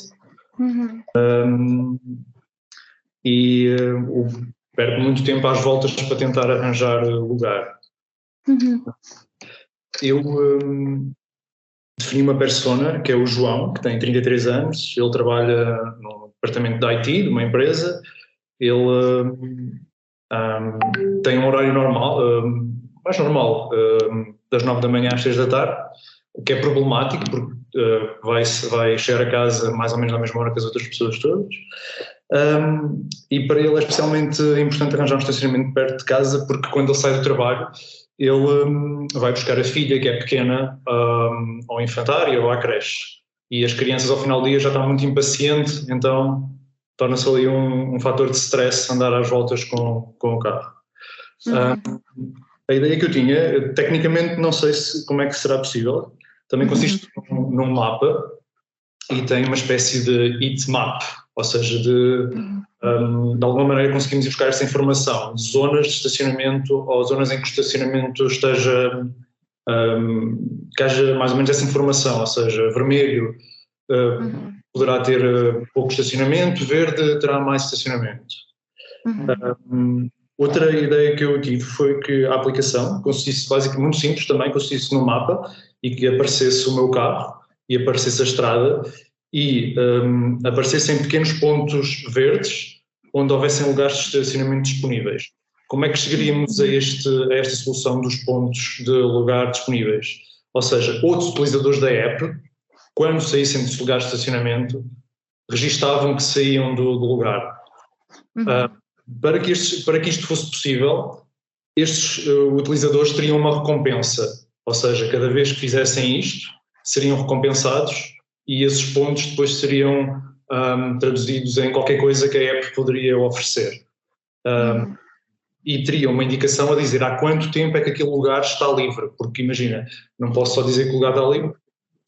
Perco muito tempo às voltas para tentar arranjar lugar. Eu defini uma persona, que é o João, que tem 33 anos, ele trabalha no departamento de IT de uma empresa, ele tem um horário normal, mais normal, das 9 da manhã às 6 da tarde, que é problemático porque vai chegar a casa mais ou menos na mesma hora que as outras pessoas todas. E para ele é especialmente importante arranjar um estacionamento perto de casa, porque quando ele sai do trabalho ele vai buscar a filha, que é pequena, ao infantário ou à creche, e as crianças ao final do dia já estão muito impacientes, então torna-se ali um fator de stress andar às voltas com o carro. A ideia que eu tinha, tecnicamente não sei como é que será possível, também consiste num mapa e tem uma espécie de heat map, ou seja, de alguma maneira conseguimos ir buscar essa informação de zonas de estacionamento ou zonas em que o estacionamento esteja, que haja mais ou menos essa informação, ou seja, vermelho poderá ter pouco estacionamento, verde terá mais estacionamento. Outra ideia que eu tive foi que a aplicação consistisse, basicamente muito simples também, consistisse num mapa e que aparecesse o meu carro e aparecesse a estrada e aparecessem pequenos pontos verdes onde houvessem lugares de estacionamento disponíveis. Como é que chegaríamos a esta solução dos pontos de lugar disponíveis? Ou seja, outros utilizadores da app, quando saíssem dos lugares de estacionamento, registavam que saíam do lugar. Para que isto fosse possível, estes utilizadores teriam uma recompensa, ou seja, cada vez que fizessem isto, seriam recompensados e esses pontos depois seriam traduzidos em qualquer coisa que a app poderia oferecer. e teria uma indicação a dizer há quanto tempo é que aquele lugar está livre, porque imagina, não posso só dizer que o lugar está livre,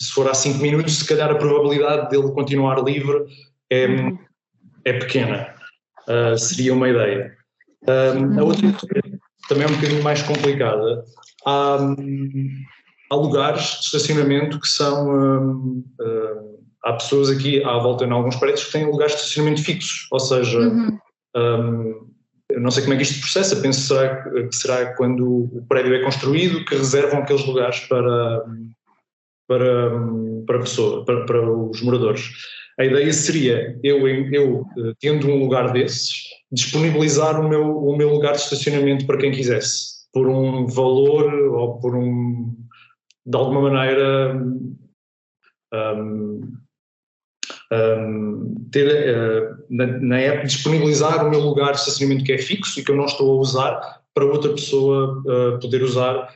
se for há 5 minutos, se calhar a probabilidade dele continuar livre é pequena. Seria uma ideia. A outra também é um bocadinho mais complicada. Há lugares de estacionamento que são... há pessoas aqui à volta em alguns prédios que têm lugares de estacionamento fixos, ou seja, eu não sei como é que isto processa, penso que será quando o prédio é construído que reservam aqueles lugares para os moradores. A ideia seria, eu tendo um lugar desses, disponibilizar o meu lugar de estacionamento para quem quisesse, por um valor ou de alguma maneira na app disponibilizar o meu lugar de estacionamento que é fixo e que eu não estou a usar para outra pessoa poder usar.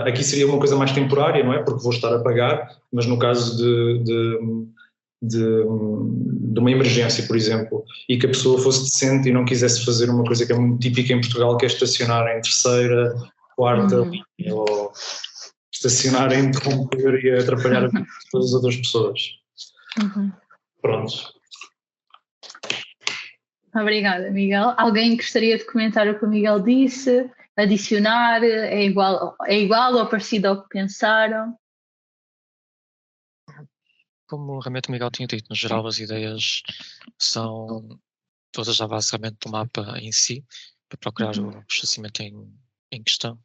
Aqui seria uma coisa mais temporária, não é? Porque vou estar a pagar, mas no caso de uma emergência, por exemplo, e que a pessoa fosse decente e não quisesse fazer uma coisa que é muito típica em Portugal, que é estacionar em terceira, quarta linha, ou estacionar a interromper e a atrapalhar a vida de todas as outras pessoas. Pronto. Obrigada, Miguel. Alguém gostaria de comentar o que o Miguel disse? Adicionar? É igual ou parecido ao que pensaram? Como realmente o Miguel tinha dito, no geral as ideias são todas já basicamente do mapa em si, para procurar o estacionamento em questão.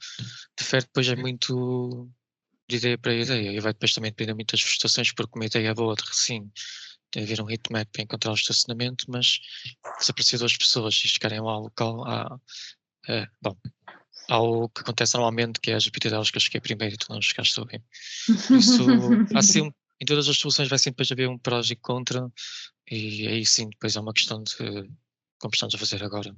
Difere depois é muito de ideia para ideia e vai depois também depender muito das frustrações, porque uma ideia boa de sim, tem a haver um heatmap para encontrar o estacionamento, mas se aparecer 2 pessoas e chegarem lá ao local, há o que acontece normalmente, que é as delas que eu cheguei primeiro e tu não chegaste a bem. Por isso, em todas as soluções vai sempre depois haver um prós e contra, e aí sim, depois é uma questão de, como estamos a fazer agora,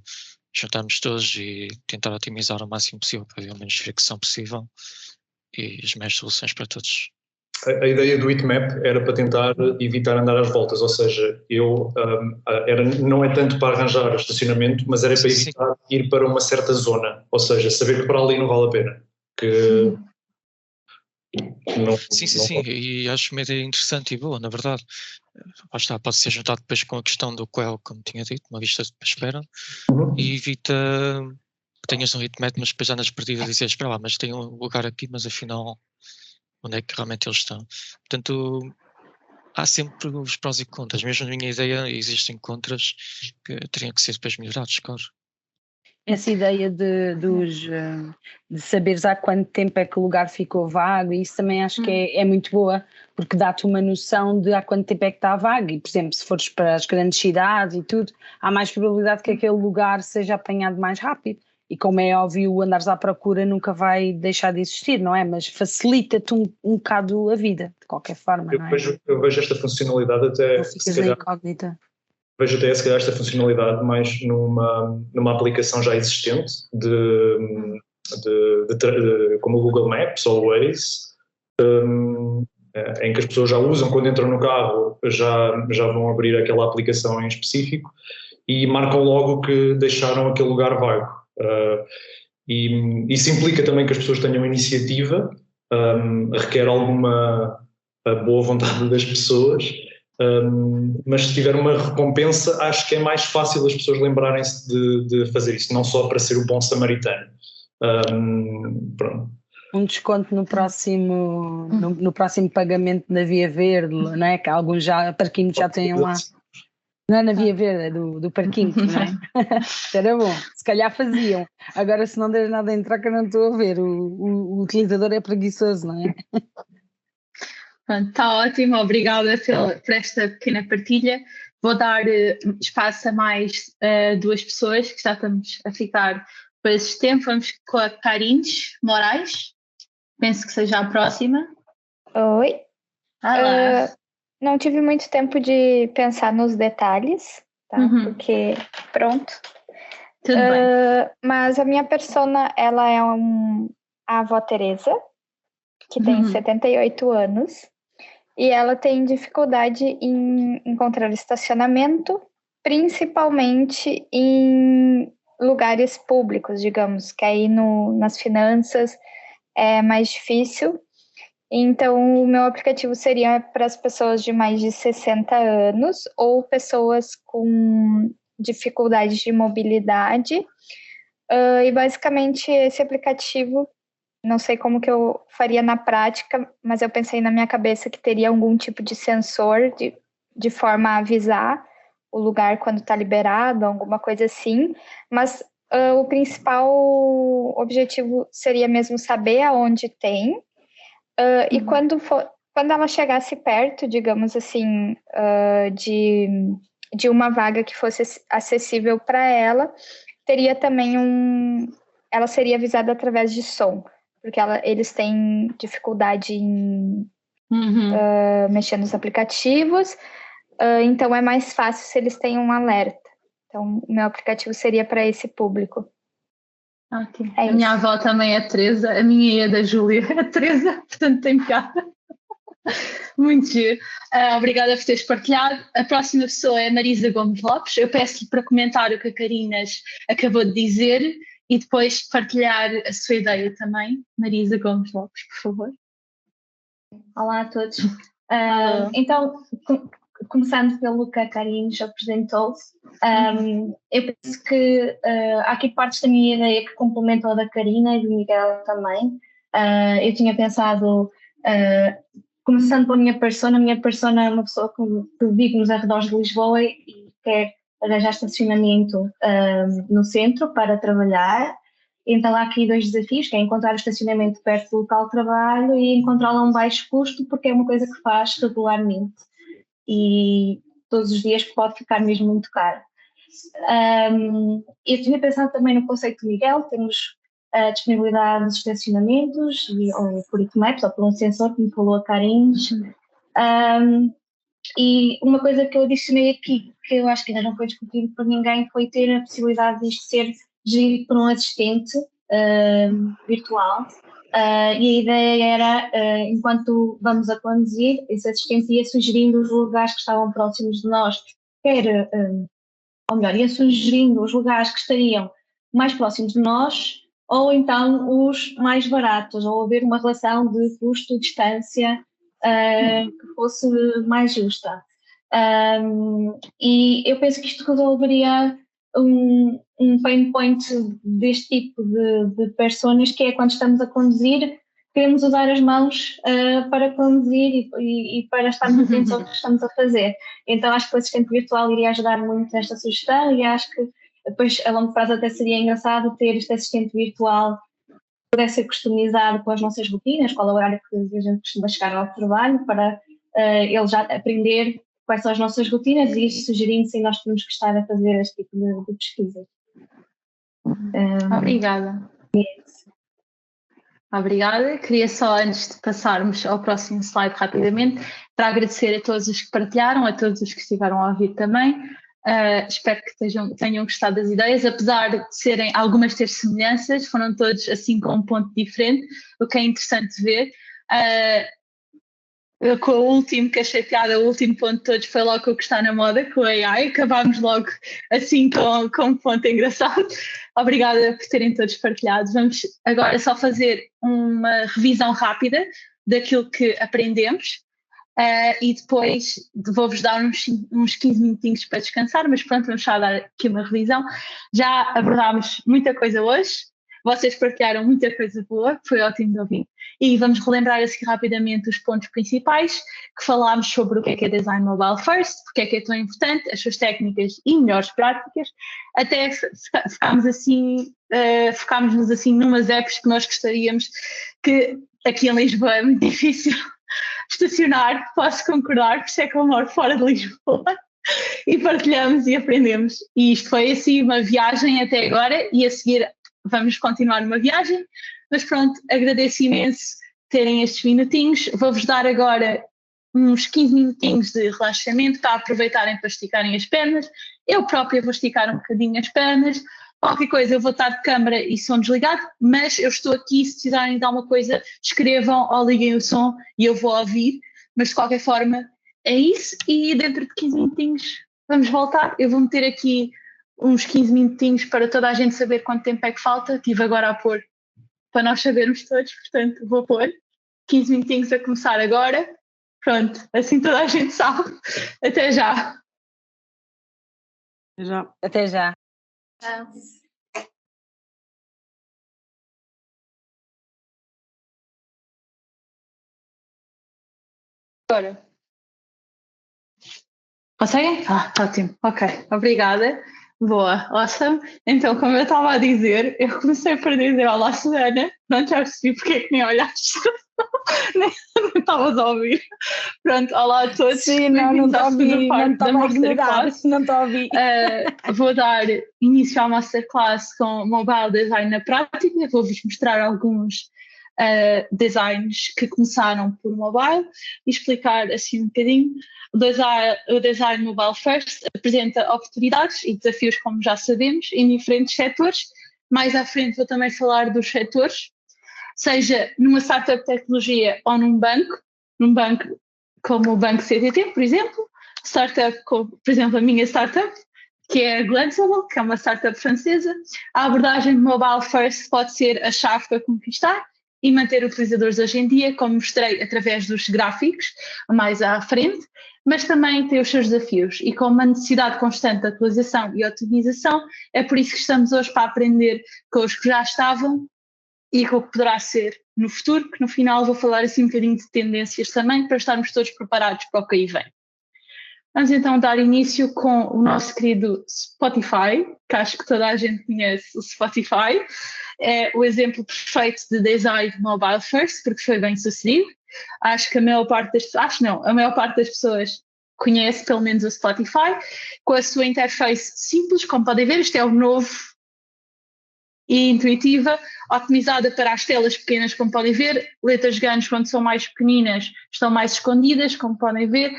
juntarmos todos e tentar otimizar o máximo possível para haver o menos fricção possível e as melhores soluções para todos. A ideia do heatmap era para tentar evitar andar às voltas, ou seja, não é tanto para arranjar estacionamento, mas era para evitar ir para uma certa zona, ou seja, saber que para ali não vale a pena. Sim, e acho uma ideia interessante e boa, na verdade. Pode ser juntado depois com a questão do quell, como tinha dito, uma vista de espera, e evita que tenhas um heatmap, mas depois andas perdido a dizer, espera lá, mas tem um lugar aqui, mas afinal, onde é que realmente eles estão? Portanto, há sempre os prós e contras. Mesmo na minha ideia, existem contras que teriam que ser depois melhorados, claro. Essa ideia de saberes há quanto tempo é que o lugar ficou vago, isso também acho que é muito boa, porque dá-te uma noção de há quanto tempo é que está vago, e por exemplo, se fores para as grandes cidades e tudo, há mais probabilidade que aquele lugar seja apanhado mais rápido, e como é óbvio, andares à procura nunca vai deixar de existir, não é? Mas facilita-te um bocado a vida, de qualquer forma, não é? Eu vejo esta funcionalidade até... Não ficas na incógnita. Vejo até se calhar esta funcionalidade mais numa aplicação já existente como o Google Maps ou o Waze, em que as pessoas já usam quando entram no carro, já vão abrir aquela aplicação em específico e marcam logo que deixaram aquele lugar vago. E isso implica também que as pessoas tenham iniciativa, requer alguma boa vontade das pessoas. Mas se tiver uma recompensa, acho que é mais fácil as pessoas lembrarem-se de fazer isso, não só para ser o bom samaritano. Pronto. Um desconto no próximo pagamento na Via Verde, não é? Que alguns parquinhos já têm lá. Não é na Via Verde, é do parquinho, não é? Era bom, se calhar faziam. Agora, se não der nada em troca, não estou a ver. O utilizador é preguiçoso, não é? Está ótimo, obrigada por esta pequena partilha. Vou dar espaço a mais 2 pessoas, que já estamos a ficar por esse tempo. Vamos com a Karines Moraes, penso que seja a próxima. Oi. Não tive muito tempo de pensar nos detalhes, tá? Porque, pronto. Tudo bem. Mas a minha persona, ela é a avó Teresa, que tem 78 anos. E ela tem dificuldade em encontrar estacionamento, principalmente em lugares públicos, digamos, que aí nas finanças é mais difícil. Então, o meu aplicativo seria para as pessoas de mais de 60 anos ou pessoas com dificuldades de mobilidade. E basicamente esse aplicativo, não sei como que eu faria na prática, mas eu pensei na minha cabeça que teria algum tipo de sensor de forma a avisar o lugar quando está liberado, alguma coisa assim. Mas o principal objetivo seria mesmo saber aonde tem. E quando ela chegasse perto, digamos assim, de uma vaga que fosse acessível para ela, teria também ela seria avisada através de som, porque eles têm dificuldade em mexer nos aplicativos, então é mais fácil se eles têm um alerta. Então, o meu aplicativo seria para esse público. Okay. A minha avó também é Teresa, a minha é da Júlia, é Teresa, portanto tem piada. Muito giro. Obrigada por teres partilhado. A próxima pessoa é Marisa Gomes Lopes. Eu peço-lhe para comentar o que a Carinas acabou de dizer e depois partilhar a sua ideia também. Marisa Gomes Lopes, por favor. Olá a todos. Então, começando pelo que a Carinas apresentou, eu penso que há aqui partes da minha ideia que complementam a da Karina e do Miguel também. Eu tinha pensado, começando pela minha persona é uma pessoa que vive nos arredores de Lisboa e quer arranjar estacionamento no centro para trabalhar. Então há aqui 2 desafios, que é encontrar o estacionamento perto do local de trabalho e encontrá-lo a um baixo custo, porque é uma coisa que faz regularmente e todos os dias pode ficar mesmo muito caro. Eu tinha pensado também no conceito do Miguel, temos a disponibilidade dos estacionamentos, ou por Maps, ou por um sensor, como falou a Carins. E uma coisa que eu adicionei aqui, que eu acho que ainda não foi discutido por ninguém, foi ter a possibilidade disto ser gerido por um assistente virtual. E a ideia era, enquanto vamos a conduzir, esse assistente ia sugerindo os lugares que estavam próximos de nós, ou melhor, ia sugerindo os lugares que estariam mais próximos de nós, ou então os mais baratos, ou haver uma relação de custo-distância que fosse mais justa. E eu penso que isto resolveria um pain point deste tipo de personas, que é quando estamos a conduzir, queremos usar as mãos para conduzir e para estarmos atentos ao que estamos a fazer. Então acho que o assistente virtual iria ajudar muito nesta sugestão, e acho que depois a longo prazo até seria engraçado ter este assistente virtual que pudesse ser customizado com as nossas rotinas, qual é o horário que a gente costuma chegar ao trabalho, para ele já aprender quais são as nossas rotinas e ir sugerindo se nós podemos gostar a fazer este tipo de pesquisa. Obrigada. Obrigada. Queria só, antes de passarmos ao próximo slide rapidamente, para agradecer a todos os que partilharam, a todos os que estiveram a ouvir também. Espero que tenham gostado das ideias, apesar de serem algumas ter semelhanças, foram todos assim com um ponto diferente, o que é interessante ver. Com o último que achei piada, o último ponto de todos foi logo o que está na moda, com o AI, acabámos logo assim com um ponto engraçado. Obrigada por terem todos partilhado. Vamos agora só fazer uma revisão rápida daquilo que aprendemos e depois vou-vos dar uns 15 minutinhos para descansar, mas pronto, vamos só dar aqui uma revisão. Já abordámos muita coisa hoje, vocês partilharam muita coisa boa, foi ótimo de ouvir. E vamos relembrar assim rapidamente os pontos principais, que falámos sobre o que é Design Mobile First, porque é tão importante, as suas técnicas e melhores práticas, até focámos-nos assim numas apps que nós gostaríamos, que aqui em Lisboa é muito difícil estacionar, posso concordar, por isso é que eu moro fora de Lisboa, e partilhamos e aprendemos. E isto foi assim uma viagem até agora, e a seguir vamos continuar numa viagem, mas pronto, agradeço imenso terem estes minutinhos. Vou-vos dar agora uns 15 minutinhos de relaxamento para aproveitarem para esticarem as pernas. Eu própria vou esticar um bocadinho as pernas. Qualquer coisa, eu vou estar de câmara e som desligado, mas eu estou aqui, se precisarem de alguma coisa, escrevam ou liguem o som e eu vou ouvir. Mas de qualquer forma é isso, e dentro de 15 minutinhos vamos voltar. Eu vou meter aqui uns 15 minutinhos para toda a gente saber quanto tempo é que falta. Estive agora a pôr para nós sabermos todos, portanto vou pôr 15 minutinhos a começar agora. Pronto, assim toda a gente sabe. Até já. Até já. Agora. Conseguem? Ótimo. Ok, obrigada. Boa, awesome. Então, como eu estava a dizer, eu comecei por dizer olá, Susana. Não já percebi porque é que nem olhaste. Nem estavas a ouvir. Pronto, olá a todos. Sim, não estou a ouvir. Não estava a ignorar. Não estou a ouvir. Vou dar início à masterclass com Mobile Design na prática. Vou-vos mostrar alguns designs que começaram por mobile e explicar assim um bocadinho. O design mobile first apresenta oportunidades e desafios, como já sabemos, em diferentes setores. Mais à frente vou também falar dos setores, seja numa startup de tecnologia ou num banco como o Banco CTT, por exemplo, startup como, por exemplo, a minha startup, que é a Glanceable, que é uma startup francesa. A abordagem de mobile first pode ser a chave para conquistar e manter utilizadores hoje em dia, como mostrei através dos gráficos mais à frente, mas também tem os seus desafios e com uma necessidade constante de atualização e otimização, é por isso que estamos hoje para aprender com os que já estavam e com o que poderá ser no futuro, que no final vou falar assim um bocadinho de tendências também, para estarmos todos preparados para o que aí vem. Vamos então dar início com o nosso querido Spotify, que acho que toda a gente conhece o Spotify. É o exemplo perfeito de design mobile first, porque foi bem sucedido. Acho que a maior parte das pessoas conhece pelo menos o Spotify, com a sua interface simples, como podem ver, isto é o novo e intuitiva, otimizada para as telas pequenas, como podem ver. Letras grandes, quando são mais pequeninas, estão mais escondidas, como podem ver.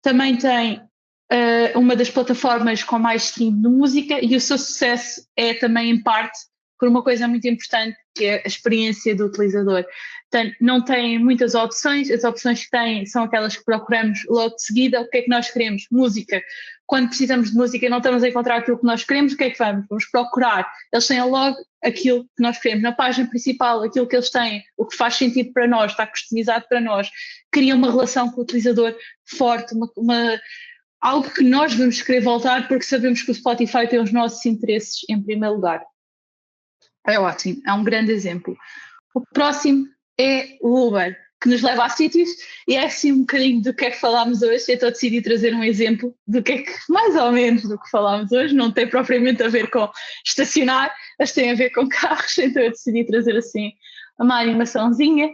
Também tem uma das plataformas com mais stream de música e o seu sucesso é também em parte por uma coisa muito importante, que é a experiência do utilizador. Portanto, não tem muitas opções, as opções que têm são aquelas que procuramos logo de seguida. O que é que nós queremos? Música. Quando precisamos de música e não estamos a encontrar aquilo que nós queremos, o que é que vamos? Vamos procurar. Eles têm logo aquilo que nós queremos. Na página principal, aquilo que eles têm, o que faz sentido para nós, está customizado para nós, cria uma relação com o utilizador forte, algo que nós vamos querer voltar porque sabemos que o Spotify tem os nossos interesses em primeiro lugar. É ótimo, é um grande exemplo. O próximo é o Uber, que nos leva a sítios, e é assim um bocadinho do que é que falámos hoje. Então decidi trazer um exemplo do que é que, mais ou menos do que falámos hoje, não tem propriamente a ver com estacionar, mas tem a ver com carros, então eu decidi trazer assim uma animaçãozinha,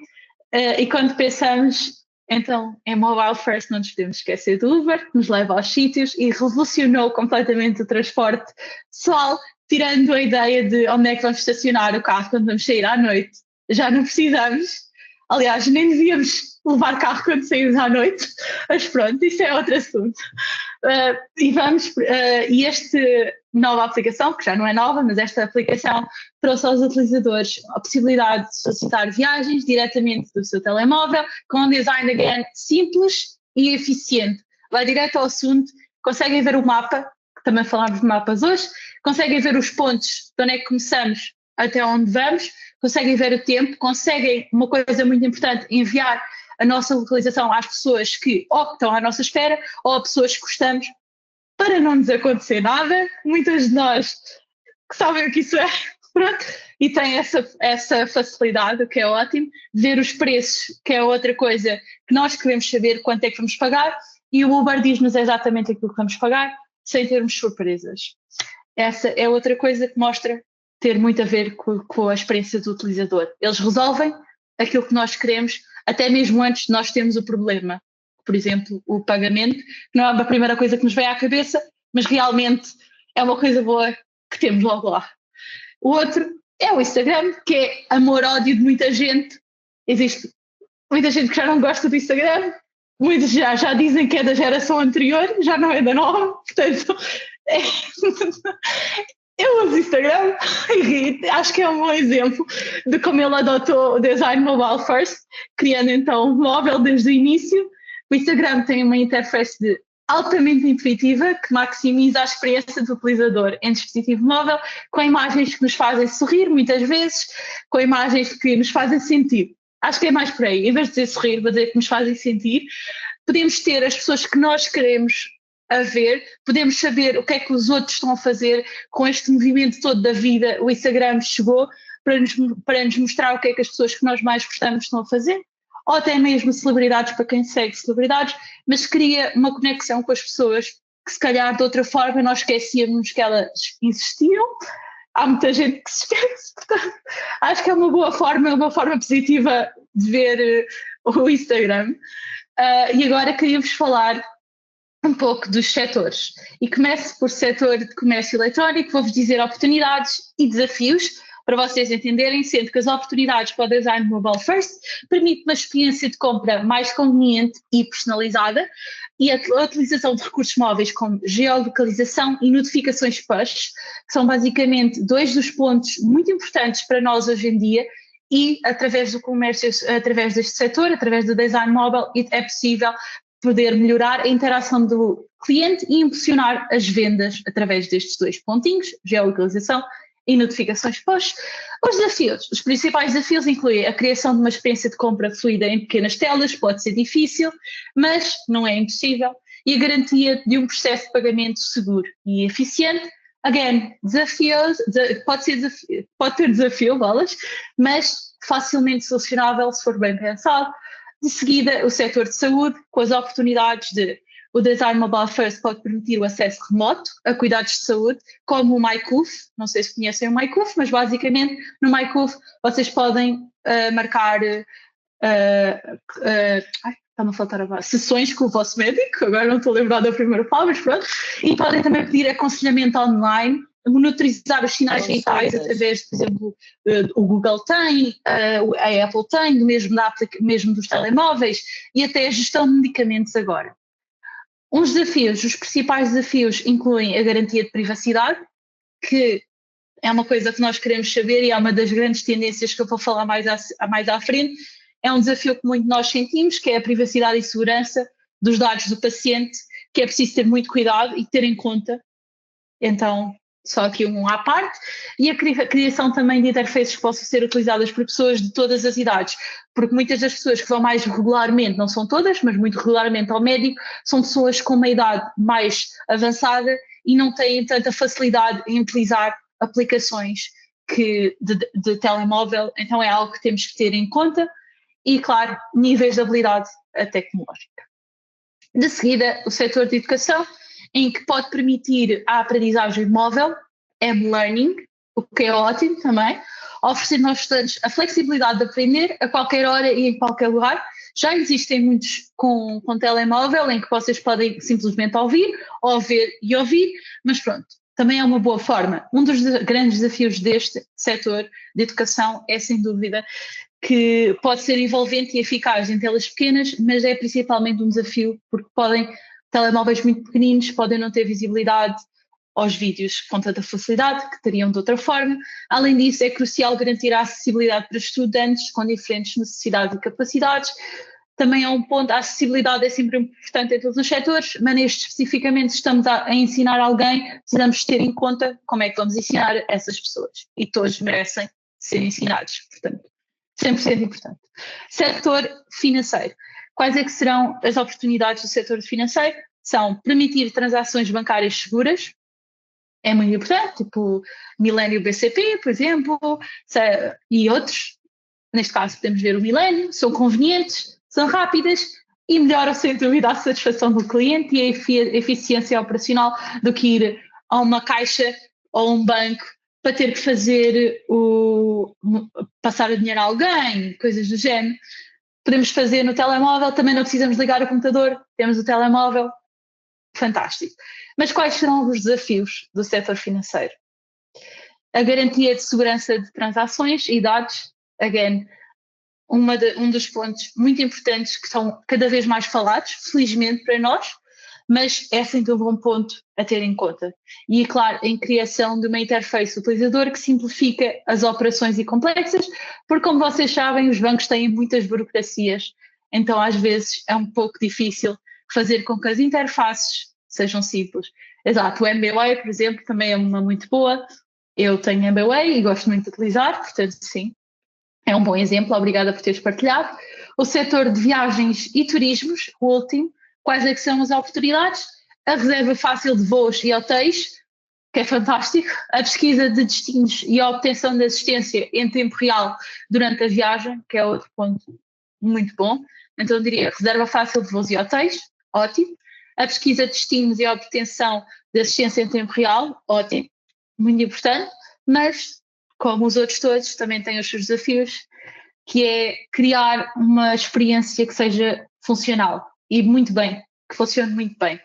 e quando pensamos então em mobile first não nos podemos esquecer do Uber, que nos leva aos sítios e revolucionou completamente o transporte pessoal, tirando a ideia de onde é que vamos estacionar o carro quando vamos sair à noite. Já não precisamos, aliás, nem devíamos levar carro quando saímos à noite, mas pronto, isso é outro assunto. E esta nova aplicação, que já não é nova, mas esta aplicação trouxe aos utilizadores a possibilidade de solicitar viagens diretamente do seu telemóvel, com um design, again, simples e eficiente. Vai direto ao assunto, conseguem ver o mapa, que também falámos de mapas hoje, conseguem ver os pontos de onde é que começamos até onde vamos, conseguem ver o tempo, conseguem, uma coisa muito importante, enviar a nossa localização às pessoas que ou estão à nossa espera ou a pessoas que gostamos, para não nos acontecer nada. Muitas de nós que sabem o que isso é, pronto, e têm essa facilidade, o que é ótimo, ver os preços, que é outra coisa que nós queremos saber quanto é que vamos pagar, e o Uber diz-nos exatamente aquilo que vamos pagar, sem termos surpresas. Essa é outra coisa que mostra ter muito a ver com a experiência do utilizador. Eles resolvem aquilo que nós queremos, até mesmo antes de nós termos o problema. Por exemplo, o pagamento, que não é a primeira coisa que nos vem à cabeça, mas realmente é uma coisa boa que temos logo lá. O outro é o Instagram, que é amor-ódio de muita gente. Existe muita gente que já não gosta do Instagram, muitos já dizem que é da geração anterior, já não é da nova, portanto... Eu uso Instagram e acho que é um bom exemplo de como ele adotou o design mobile first, criando então um móvel desde o início. O Instagram tem uma interface de altamente intuitiva que maximiza a experiência do utilizador em dispositivo móvel, com imagens que nos fazem sorrir muitas vezes, com imagens que nos fazem sentir. Acho que é mais por aí, em vez de dizer sorrir, vou dizer que nos fazem sentir. Podemos ter as pessoas que nós queremos a ver, podemos saber o que é que os outros estão a fazer com este movimento todo da vida. O Instagram chegou para nos mostrar o que é que as pessoas que nós mais gostamos estão a fazer, ou até mesmo celebridades, para quem segue celebridades, mas cria uma conexão com as pessoas que se calhar de outra forma nós esquecíamos que elas existiam. Há muita gente que se esquece, portanto, acho que é uma forma positiva de ver o Instagram. E agora queria-vos falar um pouco dos setores. E começo por setor de comércio eletrónico, vou-vos dizer oportunidades e desafios, para vocês entenderem, sendo que as oportunidades para o design mobile first permite uma experiência de compra mais conveniente e personalizada, e a utilização de recursos móveis como geolocalização e notificações push, que são basicamente dois dos pontos muito importantes para nós hoje em dia, e através do comércio, através deste setor, através do design mobile, é possível poder melhorar a interação do cliente e impulsionar as vendas através destes dois pontinhos, geolocalização e notificações push. Os desafios, os principais desafios incluem a criação de uma experiência de compra fluida em pequenas telas, pode ser difícil, mas não é impossível, e a garantia de um processo de pagamento seguro e eficiente. Again, desafios, pode ter desafio, bolas, mas facilmente solucionável se for bem pensado. De seguida, o setor de saúde, com as oportunidades de o design mobile first pode permitir o acesso remoto a cuidados de saúde, como o MyCuf. Não sei se conhecem o MyCuf, mas basicamente no MyCuf vocês podem marcar está-me a faltar a base, sessões com o vosso médico, agora não estou a lembrar da primeira palavra, mas pronto, e podem também pedir aconselhamento online, monitorizar os sinais vitais através, por exemplo, o Google tem, a Apple tem, mesmo dos telemóveis, e até a gestão de medicamentos agora. Os principais desafios incluem a garantia de privacidade, que é uma coisa que nós queremos saber e é uma das grandes tendências que eu vou falar mais à frente. É um desafio que muito de nós sentimos, que é a privacidade e segurança dos dados do paciente, que é preciso ter muito cuidado e ter em conta. Então, só aqui um à parte. E a criação também de interfaces que possam ser utilizadas por pessoas de todas as idades, porque muitas das pessoas que vão mais regularmente, não são todas, mas muito regularmente ao médico, são pessoas com uma idade mais avançada e não têm tanta facilidade em utilizar aplicações de telemóvel, então é algo que temos que ter em conta. E, claro, níveis de habilidade tecnológica. De seguida, o setor de educação, em que pode permitir a aprendizagem móvel, e-learning, o que é ótimo também, oferecendo aos estudantes a flexibilidade de aprender a qualquer hora e em qualquer lugar. Já existem muitos com telemóvel, em que vocês podem simplesmente ouvir, ou ver e ouvir, mas pronto, também é uma boa forma. Um dos grandes desafios deste setor de educação é, sem dúvida, que pode ser envolvente e eficaz em telas pequenas, mas é principalmente um desafio porque telemóveis muito pequeninos podem não ter visibilidade aos vídeos com tanta facilidade que teriam de outra forma. Além disso, é crucial garantir a acessibilidade para estudantes com diferentes necessidades e capacidades. Também é um ponto, a acessibilidade é sempre importante em todos os setores, mas neste especificamente, se estamos a ensinar alguém, precisamos ter em conta como é que vamos ensinar essas pessoas, e todos merecem ser ensinados, portanto. 100% importante. Setor financeiro. Quais é que serão as oportunidades do setor financeiro? São permitir transações bancárias seguras, é muito importante, tipo Millennium BCP, por exemplo, e outros. Neste caso podemos ver o Millennium, são convenientes, são rápidas e melhoram sem dúvida a satisfação do cliente e a eficiência operacional do que ir a uma caixa ou um banco para ter que fazer passar o dinheiro a alguém, coisas do género. Podemos fazer no telemóvel, também não precisamos ligar o computador, temos o telemóvel, fantástico. Mas quais serão os desafios do setor financeiro? A garantia de segurança de transações e dados, again, um dos pontos muito importantes que são cada vez mais falados, felizmente para nós, mas é sem dúvida um ponto a ter em conta. E, claro, em criação de uma interface utilizador que simplifica as operações e complexas, porque, como vocês sabem, os bancos têm muitas burocracias, então às vezes é um pouco difícil fazer com que as interfaces sejam simples. Exato, o MBWay, por exemplo, também é uma muito boa. Eu tenho MBWay e gosto muito de utilizar, portanto, sim, é um bom exemplo. Obrigada por teres partilhado. O setor de viagens e turismos, o último, quais é que são as oportunidades? A reserva fácil de voos e hotéis, que é fantástico, a pesquisa de destinos e a obtenção de assistência em tempo real durante a viagem, que é outro ponto muito bom. Então, eu diria reserva fácil de voos e hotéis, ótimo. A pesquisa de destinos e a obtenção de assistência em tempo real, ótimo, muito importante, mas, como os outros todos, também tem os seus desafios, que é criar uma experiência que seja funcional e muito bem, que funcione muito bem.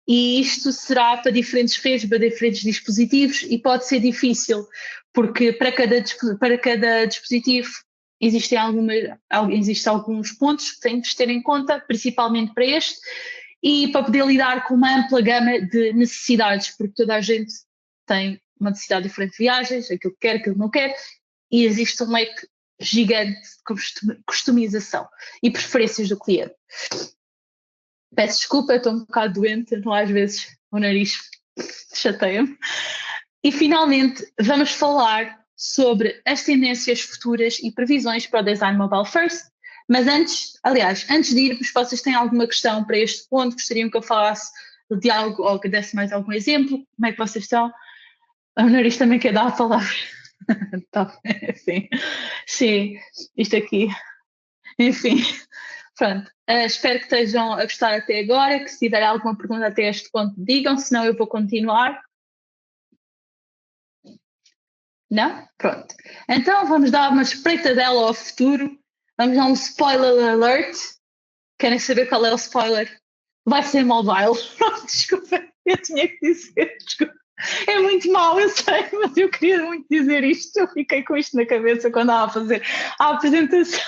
E isto será para diferentes redes, para diferentes dispositivos, e pode ser difícil, porque para cada dispositivo existem alguns pontos que têm de ter em conta, principalmente para este, e para poder lidar com uma ampla gama de necessidades, porque toda a gente tem uma necessidade diferente de viagens, aquilo que quer, aquilo que não quer, e existe um leque gigante de customização e preferências do cliente. Peço desculpa, estou um bocado doente, então às vezes o nariz chateia-me. E finalmente vamos falar sobre as tendências futuras e previsões para o Design Mobile First, mas antes de irmos, vocês têm alguma questão para este ponto? Gostariam que eu falasse de algo ou que desse mais algum exemplo? Como é que vocês estão? O nariz também quer dar a palavra. Tá, sim, isto aqui, enfim, pronto. Espero que estejam a gostar até agora, que se tiver alguma pergunta até este ponto digam, senão eu vou continuar. Não? Pronto. Então vamos dar uma espreitadela ao futuro, vamos dar um spoiler alert. Querem saber qual é o spoiler? Vai ser mobile. Desculpa, eu tinha que dizer, desculpa. É muito mau, eu sei, mas eu queria muito dizer isto, eu fiquei com isto na cabeça quando estava a fazer a apresentação.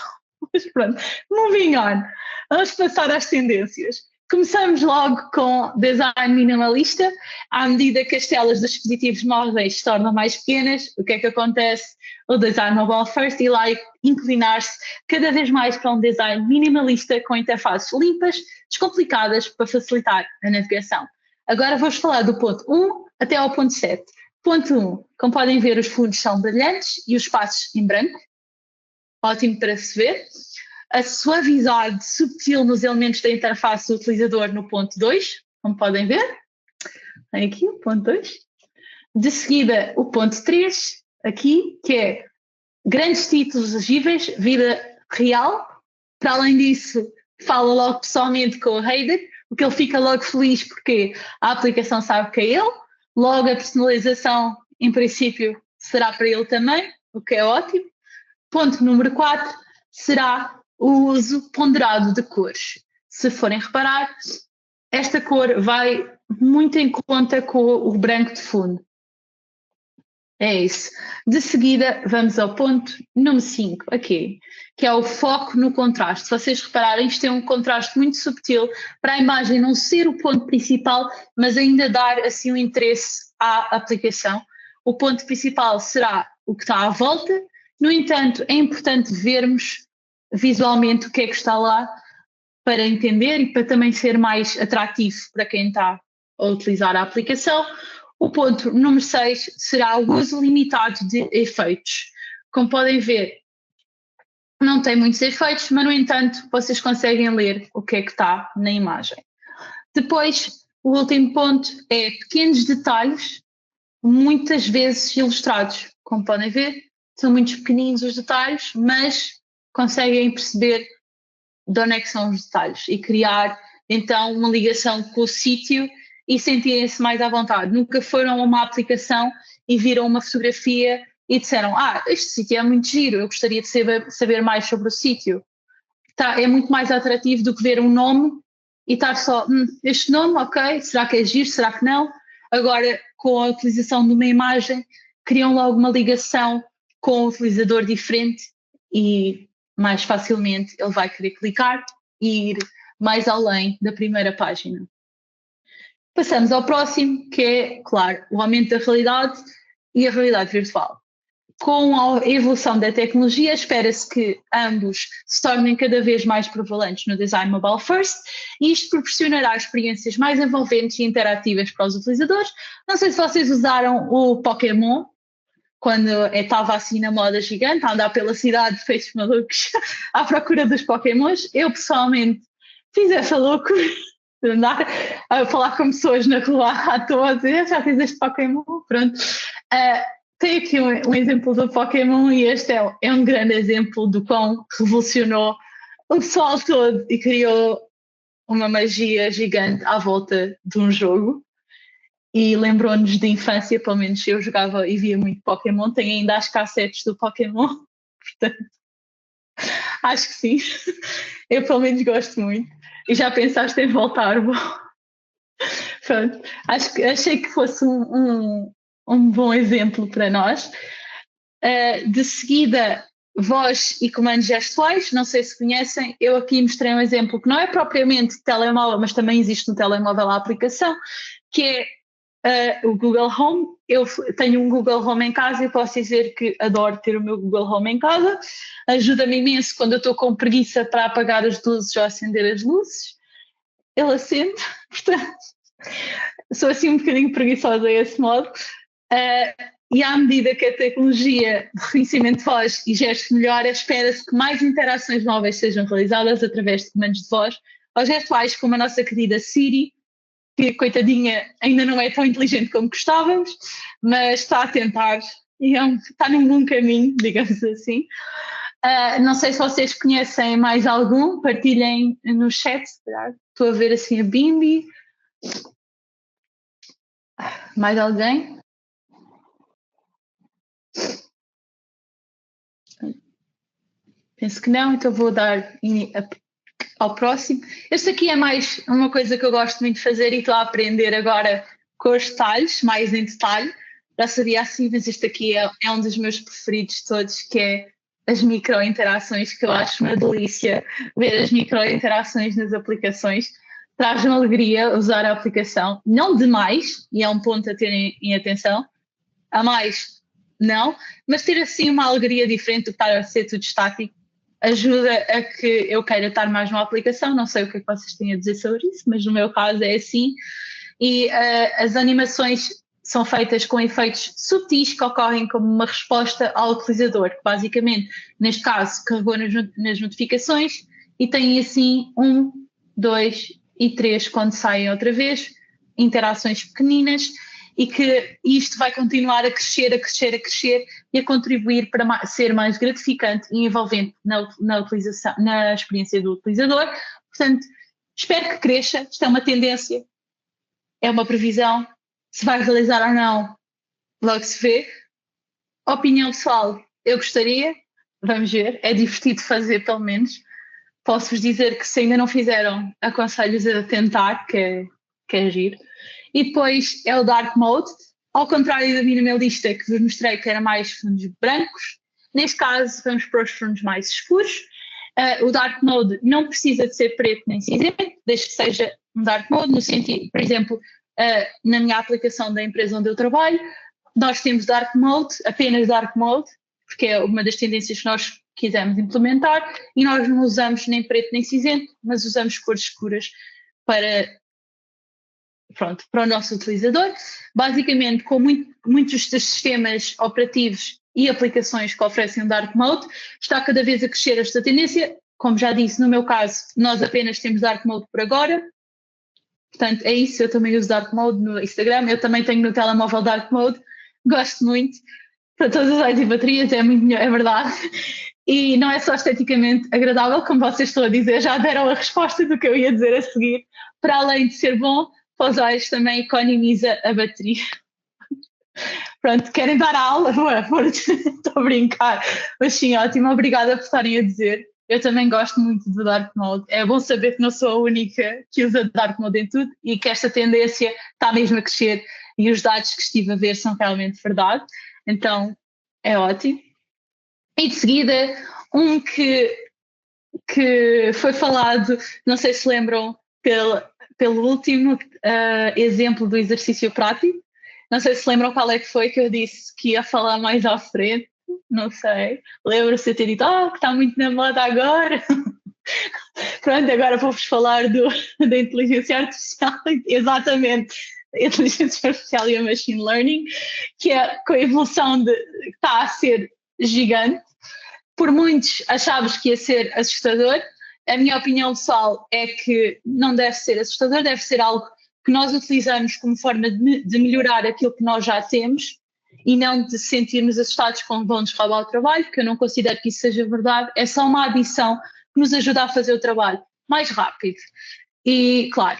Mas pronto, moving on. Vamos passar às tendências. Começamos logo com design minimalista. À medida que as telas dos dispositivos móveis se tornam mais pequenas, o que é que acontece? O design mobile first irá inclinar-se cada vez mais para um design minimalista com interfaces limpas, descomplicadas para facilitar a navegação. Agora vou-vos falar do ponto 1 até ao ponto 7. Ponto 1, como podem ver, os fundos são brilhantes e os espaços em branco. Ótimo para se ver. A suavidade subtil nos elementos da interface do utilizador no ponto 2, como podem ver. Tem aqui o ponto 2. De seguida, o ponto 3, aqui, que é grandes títulos legíveis, vida real. Para além disso, fala logo pessoalmente com o Hayden, o que ele fica logo feliz porque a aplicação sabe que é ele. Logo, a personalização, em princípio, será para ele também, o que é ótimo. Ponto número 4 será o uso ponderado de cores. Se forem reparar, esta cor vai muito em conta com o branco de fundo. É isso. De seguida, vamos ao ponto número 5, aqui, que é o foco no contraste. Se vocês repararem, isto tem um contraste muito subtil para a imagem não ser o ponto principal, mas ainda dar assim um interesse à aplicação. O ponto principal será o que está à volta. No entanto, é importante vermos visualmente o que é que está lá para entender e para também ser mais atrativo para quem está a utilizar a aplicação. O ponto número 6 será o uso limitado de efeitos. Como podem ver, não tem muitos efeitos, mas no entanto vocês conseguem ler o que é que está na imagem. Depois, o último ponto é pequenos detalhes, muitas vezes ilustrados. Como podem ver, são muito pequeninos os detalhes, mas conseguem perceber de onde é que são os detalhes e criar então uma ligação com o sítio e sentirem-se mais à vontade. Nunca foram a uma aplicação e viram uma fotografia e disseram: este sítio é muito giro, eu gostaria de saber mais sobre o sítio. É muito mais atrativo do que ver um nome e estar só, este nome, ok, será que é giro, será que não? Agora, com a utilização de uma imagem, criam logo uma ligação com um utilizador diferente e mais facilmente ele vai querer clicar e ir mais além da primeira página. Passamos ao próximo, que é, claro, o aumento da realidade e a realidade virtual. com a evolução da tecnologia, espera-se que ambos se tornem cada vez mais prevalentes no design mobile first, e isto proporcionará experiências mais envolventes e interativas para os utilizadores. Não sei se vocês usaram o Pokémon, quando estava assim na moda gigante, a andar pela cidade feitos malucos à procura dos Pokémons. Eu, pessoalmente, fiz essa loucura de andar a falar com pessoas na rua à toa, a dizer, já tens este Pokémon? Pronto. Tenho aqui um exemplo do Pokémon, e este é um grande exemplo do quão revolucionou o pessoal todo e criou uma magia gigante à volta de um jogo. E lembrou-nos de infância, pelo menos eu jogava e via muito Pokémon, tenho ainda as cassetes do Pokémon, portanto, acho que sim. Eu pelo menos gosto muito. E já pensaste em voltar? Bom, pronto, achei que fosse um bom exemplo para nós. De seguida, voz e comandos gestuais, não sei se conhecem, eu aqui mostrei um exemplo que não é propriamente telemóvel, mas também existe no telemóvel a aplicação, que é o Google Home. Eu tenho um Google Home em casa e posso dizer que adoro ter o meu Google Home em casa, ajuda-me imenso quando eu estou com preguiça para apagar as luzes ou acender as luzes, ele acende, portanto, sou assim um bocadinho preguiçosa a esse modo. E à medida que a tecnologia de reconhecimento de voz e gestos melhora, espera-se que mais interações móveis sejam realizadas através de comandos de voz ou gestuais, como a nossa querida Siri, que, coitadinha, ainda não é tão inteligente como gostávamos, mas está a tentar e está num bom caminho, digamos assim. Não sei se vocês conhecem mais algum, partilhem no chat, estou a ver assim a Bimbi. Mais alguém? Penso que não, então vou dar ao próximo. Este aqui é mais uma coisa que eu gosto muito de fazer e estou a aprender agora com os detalhes, mais em detalhe. Já sabia assim, mas este aqui é um dos meus preferidos de todos, que é as micro-interações, que eu acho uma delícia ver as micro-interações nas aplicações. Traz-me alegria usar a aplicação, não demais, e é um ponto a ter em atenção, a mais não, mas ter assim uma alegria diferente do que estar a ser tudo estático ajuda a que eu queira estar mais numa aplicação. Não sei o que é que vocês têm a dizer sobre isso, mas no meu caso é assim. E as animações são feitas com efeitos subtis que ocorrem como uma resposta ao utilizador, que basicamente, neste caso, carregou nas notificações e tem assim 1, 2 e 3 quando saem outra vez, interações pequeninas, e que isto vai continuar a crescer e a contribuir para ser mais gratificante e envolvente na utilização, na experiência do utilizador. Portanto, espero que cresça. Isto é uma tendência, é uma previsão. Se vai realizar ou não, logo se vê. Opinião pessoal, eu gostaria, vamos ver, é divertido fazer pelo menos. Posso-vos dizer que se ainda não fizeram, aconselho-vos a tentar, que é giro. E depois é o Dark Mode, ao contrário da minha lista que vos mostrei que era mais fundos brancos, neste caso vamos para os fundos mais escuros. O Dark Mode não precisa de ser preto nem cinzento, desde que seja um Dark Mode, no sentido, por exemplo, na minha aplicação da empresa onde eu trabalho, nós temos Dark Mode, apenas Dark Mode, porque é uma das tendências que nós quisemos implementar, e nós não usamos nem preto nem cinzento, mas usamos cores escuras para o nosso utilizador. Basicamente, com muitos dos sistemas operativos e aplicações que oferecem o Dark Mode, está cada vez a crescer esta tendência. Como já disse, no meu caso, nós apenas temos Dark Mode por agora. Portanto, é isso. Eu também uso Dark Mode no Instagram. Eu também tenho no telemóvel Dark Mode. Gosto muito. Para todas as áreas e baterias, é muito melhor, é verdade. E não é só esteticamente agradável, como vocês estão a dizer, já deram a resposta do que eu ia dizer a seguir. Para além de ser bom, para os olhos também economiza a bateria. Pronto, querem dar a aula? Estou a brincar. Mas sim, ótimo, obrigada por estarem a dizer. Eu também gosto muito do Dark Mode. É bom saber que não sou a única que usa Dark Mode em tudo e que esta tendência está mesmo a crescer e os dados que estive a ver são realmente verdade. Então, é ótimo. E de seguida, um que foi falado, não sei se lembram, pelo último exemplo do exercício prático. Não sei se lembram qual é que foi que eu disse que ia falar mais à frente. não sei. Lembro-se de ter dito, que está muito na moda agora. Pronto, agora vou-vos falar da inteligência artificial, exatamente, a inteligência artificial e a machine learning, que é com a evolução está a ser gigante. Por muitos achavas que ia ser assustador. A minha opinião pessoal é que não deve ser assustador, deve ser algo que nós utilizamos como forma de melhorar aquilo que nós já temos e não de sentirmos assustados quando vão-nos roubar o trabalho, porque eu não considero que isso seja verdade, é só uma adição que nos ajuda a fazer o trabalho mais rápido. E, claro,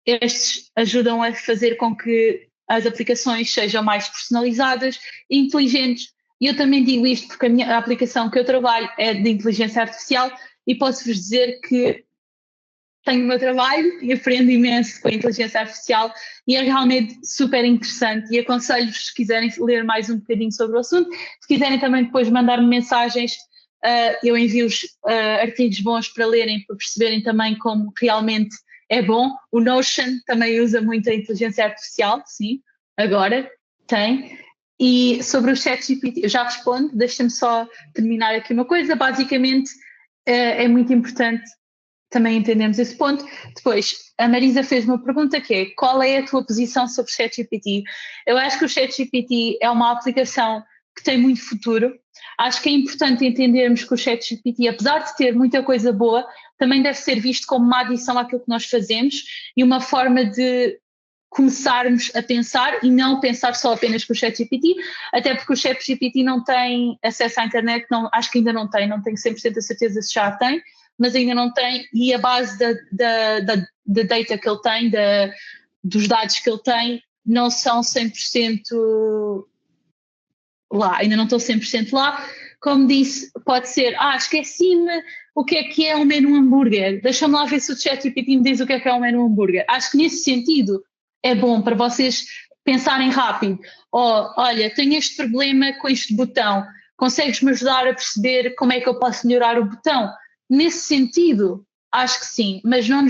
estes ajudam a fazer com que as aplicações sejam mais personalizadas e inteligentes. E eu também digo isto porque a aplicação que eu trabalho é de inteligência artificial e posso-vos dizer que tenho o meu trabalho e aprendo imenso com a inteligência artificial e é realmente super interessante e aconselho-vos, se quiserem ler mais um bocadinho sobre o assunto, se quiserem também depois mandar-me mensagens, eu envio-vos artigos bons para lerem, para perceberem também como realmente é bom. O Notion também usa muito a inteligência artificial, sim, agora tem. E sobre o ChatGPT, eu já respondo, deixa-me só terminar aqui uma coisa, basicamente é muito importante também entendermos esse ponto. Depois, a Marisa fez uma pergunta que é, qual é a tua posição sobre o ChatGPT? Eu acho que o ChatGPT é uma aplicação que tem muito futuro. Acho que é importante entendermos que o ChatGPT, apesar de ter muita coisa boa, também deve ser visto como uma adição àquilo que nós fazemos e uma forma de começarmos a pensar e não pensar só apenas com o ChatGPT, até porque o ChatGPT não tem acesso à internet, acho que ainda não tenho 100% a certeza se já tem, mas ainda não tem, e a base da data que ele tem, dos dados que ele tem, não são 100% lá, ainda não estou 100% lá. Como disse, pode ser, esqueci-me o que é um menu hambúrguer, deixa-me lá ver se o ChatGPT me diz o que é um menu hambúrguer. Acho que nesse sentido é bom para vocês pensarem rápido. Olha, tenho este problema com este botão, consegues-me ajudar a perceber como é que eu posso melhorar o botão? Nesse sentido, acho que sim, mas não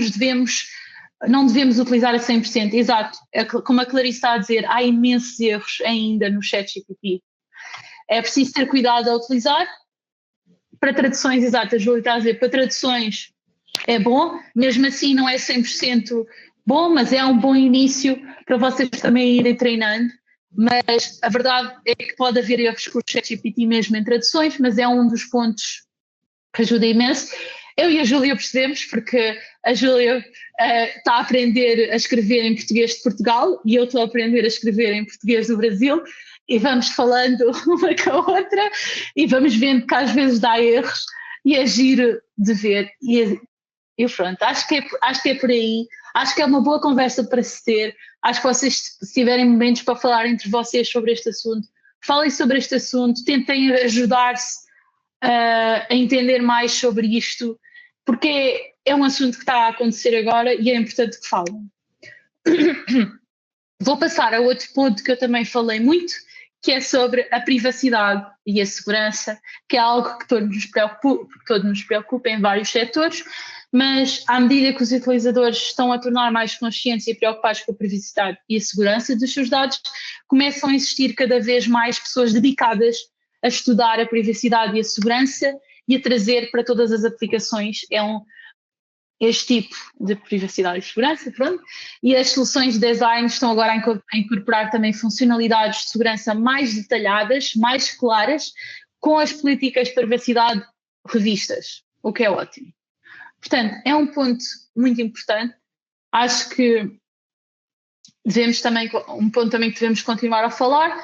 devemos utilizar a 100%. Exato, como a Clarice está a dizer, há imensos erros ainda no ChatGPT. É preciso ter cuidado a utilizar. Para traduções, exato, a Júlia está a dizer, para traduções é bom, mesmo assim não é 100% bom, mas é um bom início para vocês também irem treinando. Mas a verdade é que pode haver erros com o ChatGPT mesmo em traduções, mas é um dos pontos que ajuda imenso. Eu e a Júlia percebemos, porque a Júlia está a aprender a escrever em português de Portugal e eu estou a aprender a escrever em português do Brasil e vamos falando uma com a outra e vamos vendo que às vezes dá erros e é giro de ver. E pronto, acho que é por aí. Acho que é uma boa conversa para se ter. Acho que vocês, se tiverem momentos para falar entre vocês sobre este assunto, falem sobre este assunto, tentem ajudar-se a entender mais sobre isto, porque é um assunto que está a acontecer agora e é importante que falem. Vou passar a outro ponto que eu também falei muito, que é sobre a privacidade e a segurança, que é algo que todos nos preocupa em vários setores, mas à medida que os utilizadores estão a tornar mais conscientes e preocupados com a privacidade e a segurança dos seus dados, começam a existir cada vez mais pessoas dedicadas a estudar a privacidade e a segurança e a trazer para todas as aplicações este tipo de privacidade e segurança, pronto. E as soluções de design estão agora a incorporar também funcionalidades de segurança mais detalhadas, mais claras, com as políticas de privacidade revistas, o que é ótimo. Portanto, é um ponto muito importante. Acho que um ponto também que devemos continuar a falar,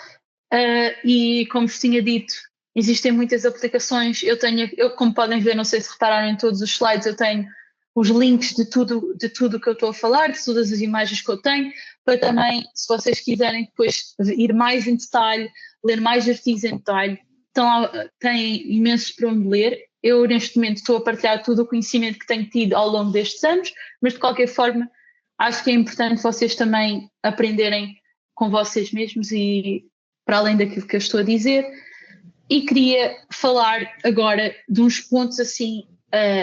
e como vos tinha dito, existem muitas aplicações. Eu, como podem ver, não sei se repararam em todos os slides, eu tenho os links de tudo que eu estou a falar, de todas as imagens que eu tenho, para também, se vocês quiserem depois ir mais em detalhe, ler mais artigos em detalhe, têm imensos para onde ler. Eu, neste momento, estou a partilhar todo o conhecimento que tenho tido ao longo destes anos, mas, de qualquer forma, acho que é importante vocês também aprenderem com vocês mesmos e para além daquilo que eu estou a dizer. E queria falar agora de uns pontos assim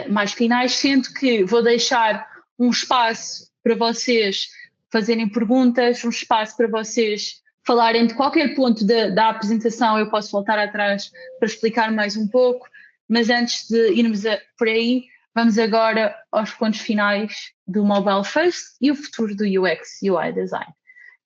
mais finais, sendo que vou deixar um espaço para vocês fazerem perguntas, um espaço para vocês falarem de qualquer ponto da apresentação, eu posso voltar atrás para explicar mais um pouco, mas antes de irmos por aí, vamos agora aos pontos finais do Mobile First e o futuro do UX UI Design,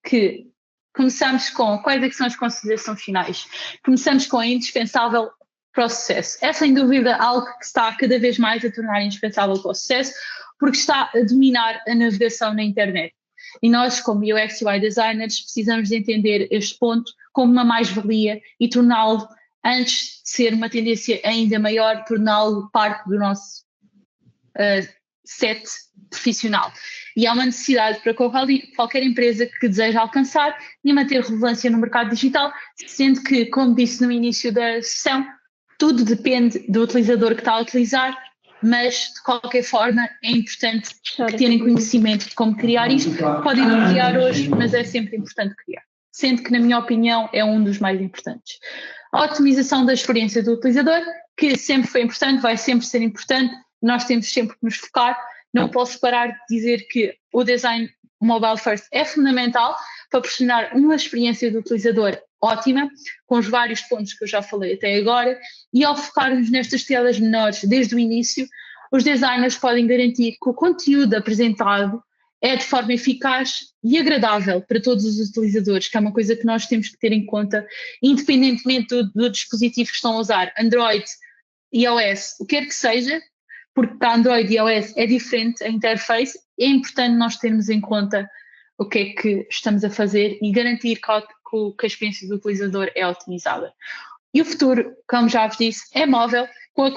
que começamos com, quais é que são as considerações finais? Começamos com a indispensável para o sucesso. É sem dúvida algo que está cada vez mais a tornar indispensável para o sucesso, porque está a dominar a navegação na internet. E nós, como UX UI designers, precisamos de entender este ponto como uma mais-valia e torná-lo, antes de ser uma tendência ainda maior, torná-lo parte do nosso set profissional. E há uma necessidade para qualquer empresa que deseja alcançar e manter relevância no mercado digital, sendo que, como disse no início da sessão, tudo depende do utilizador que está a utilizar, mas de qualquer forma é importante que tenham conhecimento de como criar isto. Podem não criar hoje, mas é sempre importante criar, sendo que, na minha opinião, é um dos mais importantes. A otimização da experiência do utilizador, que sempre foi importante, vai sempre ser importante, nós temos sempre que nos focar. Não posso parar de dizer que o design mobile first é fundamental para proporcionar uma experiência do utilizador ótima, com os vários pontos que eu já falei até agora, e ao focarmos nestas teladas menores desde o início, os designers podem garantir que o conteúdo apresentado é de forma eficaz e agradável para todos os utilizadores, que é uma coisa que nós temos que ter em conta, independentemente do dispositivo que estão a usar, Android, iOS, o que quer que seja, porque para Android e iOS é diferente a interface, é importante nós termos em conta o que é que estamos a fazer e garantir que a experiência do utilizador é otimizada. E o futuro, como já vos disse, é móvel, com a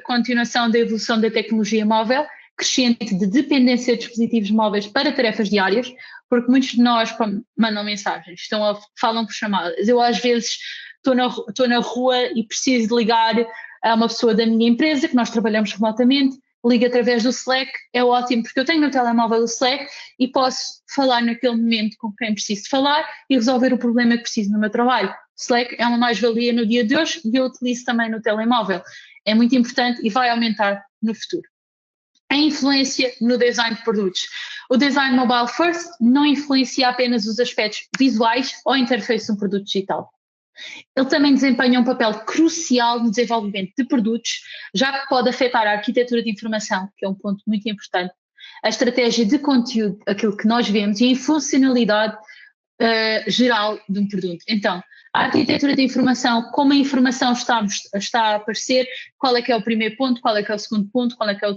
continuação da evolução da tecnologia móvel, crescente de dependência de dispositivos móveis para tarefas diárias, porque muitos de nós mandam mensagens, falam por chamadas. Eu às vezes estou na rua e preciso de ligar a uma pessoa da minha empresa, que nós trabalhamos remotamente, ligo através do Slack, é ótimo porque eu tenho no telemóvel o Slack e posso falar naquele momento com quem preciso de falar e resolver o problema que preciso no meu trabalho. Slack é uma mais-valia no dia de hoje e eu utilizo também no telemóvel. É muito importante e vai aumentar no futuro. A influência no design de produtos. O design mobile first não influencia apenas os aspectos visuais ou a interface de um produto digital. Ele também desempenha um papel crucial no desenvolvimento de produtos, já que pode afetar a arquitetura de informação, que é um ponto muito importante, a estratégia de conteúdo, aquilo que nós vemos, e a funcionalidade geral de um produto. Então, a arquitetura de informação, como a informação está a aparecer, qual é que é o primeiro ponto, qual é que é o segundo ponto, qual é que é o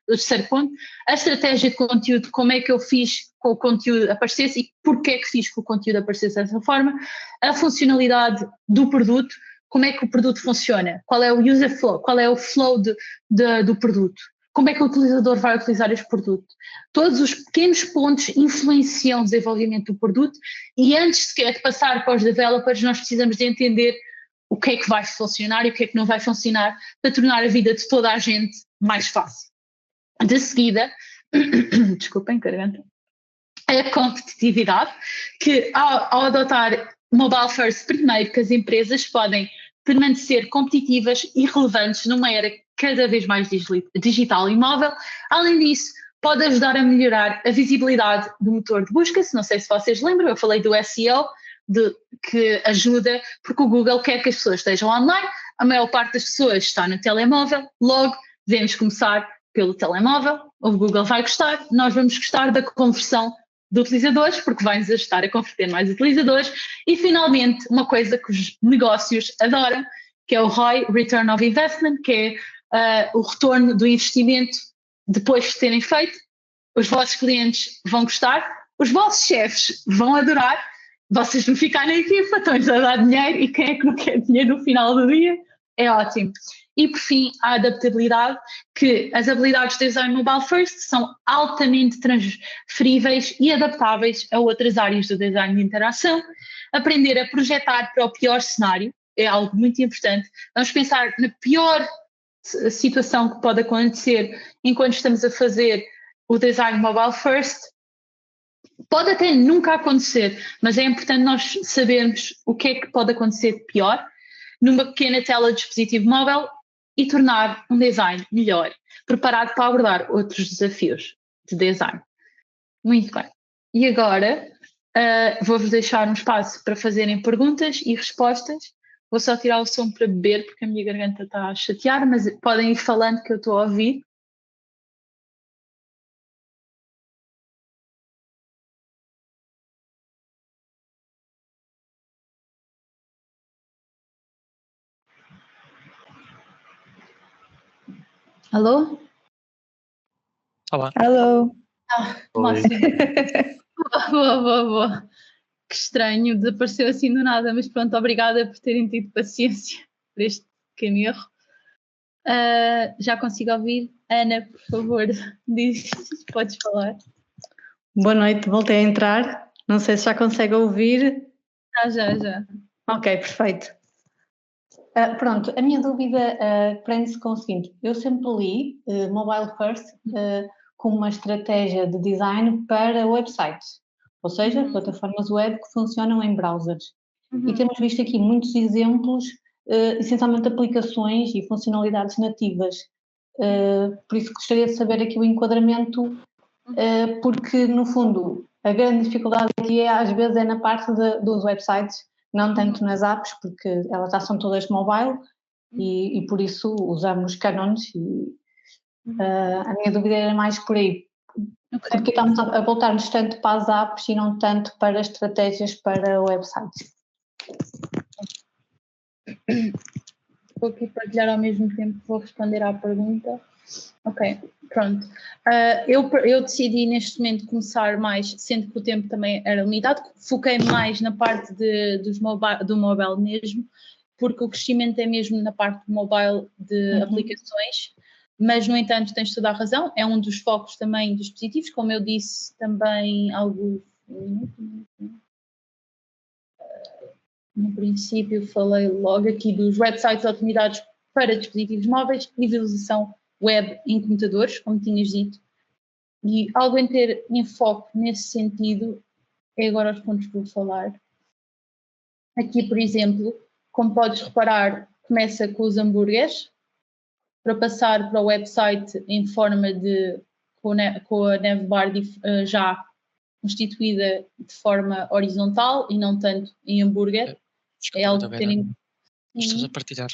terceiro ponto, a estratégia de conteúdo, como é que eu fiz com o conteúdo aparecesse e porquê é que fiz com o conteúdo aparecesse dessa forma, a funcionalidade do produto, como é que o produto funciona, qual é o user flow, qual é o flow do produto, como é que o utilizador vai utilizar este produto. Todos os pequenos pontos influenciam o desenvolvimento do produto e antes sequer de passar para os developers nós precisamos de entender o que é que vai funcionar e o que é que não vai funcionar para tornar a vida de toda a gente mais fácil. De seguida, desculpem, garganta, a competitividade, que ao adotar mobile first primeiro, que as empresas podem permanecer competitivas e relevantes numa era cada vez mais digital e móvel. Além disso, pode ajudar a melhorar a visibilidade do motor de busca. Não sei se vocês lembram, eu falei do SEO, que ajuda, porque o Google quer que as pessoas estejam online, a maior parte das pessoas está no telemóvel, logo devemos começar pelo telemóvel, o Google vai gostar, nós vamos gostar da conversão de utilizadores, porque vai-nos ajudar a converter mais utilizadores, e finalmente uma coisa que os negócios adoram, que é o ROI, Return of Investment, que é o retorno do investimento depois de terem feito. Os vossos clientes vão gostar, os vossos chefes vão adorar, vocês vão ficar na equipa, estão-lhes a dar dinheiro, e quem é que não quer dinheiro no final do dia? É ótimo. E por fim, a adaptabilidade, que as habilidades de design mobile first são altamente transferíveis e adaptáveis a outras áreas do design de interação. Aprender a projetar para o pior cenário é algo muito importante. Vamos pensar na pior situação que pode acontecer enquanto estamos a fazer o design mobile first. Pode até nunca acontecer, mas é importante nós sabermos o que é que pode acontecer de pior numa pequena tela de dispositivo móvel e tornar um design melhor, preparado para abordar outros desafios de design. Muito bem. E agora Vou-vos deixar um espaço para fazerem perguntas e respostas. Vou só tirar o som para beber, porque a minha garganta está a chatear, mas podem ir falando que eu estou a ouvir. Alô? Olá. Alô. Máximo. Boa. Que estranho, desapareceu assim do nada, mas pronto, obrigada por terem tido paciência por este pequeno erro. Já consigo ouvir? Ana, por favor, diz, podes falar. Boa noite, voltei a entrar. Não sei se já consegue ouvir. Já. Ok, perfeito. Pronto, a minha dúvida prende-se com o seguinte: eu sempre li Mobile First como uma estratégia de design para websites, ou seja, plataformas web que funcionam em browsers. E temos visto aqui muitos exemplos, essencialmente aplicações e funcionalidades nativas. Por isso gostaria de saber aqui o enquadramento, porque no fundo a grande dificuldade aqui às vezes é na parte dos websites, não tanto nas apps, porque elas já são todas mobile e por isso usamos canons e a minha dúvida era mais por aí. Okay. Porque estamos a voltar-nos tanto para as apps e não tanto para estratégias para websites. Vou aqui partilhar ao mesmo tempo que vou responder à pergunta. Ok, pronto. Eu decidi neste momento começar mais, sendo que o tempo também era limitado, foquei mais na parte do mobile mesmo, porque o crescimento é mesmo na parte do mobile de aplicações, mas no entanto tens toda a razão, é um dos focos também dos dispositivos, como eu disse também no princípio falei logo aqui dos websites otimizados para dispositivos móveis e visualização web em computadores, como tinhas dito, e algo em ter em foco nesse sentido é agora os pontos que vou falar. Aqui, por exemplo, como podes reparar, começa com os hambúrgueres, para passar para o website em forma de, com a navbar já constituída de forma horizontal e não tanto em hambúrguer. Desculpa, é algo que terem... Estás a partilhar.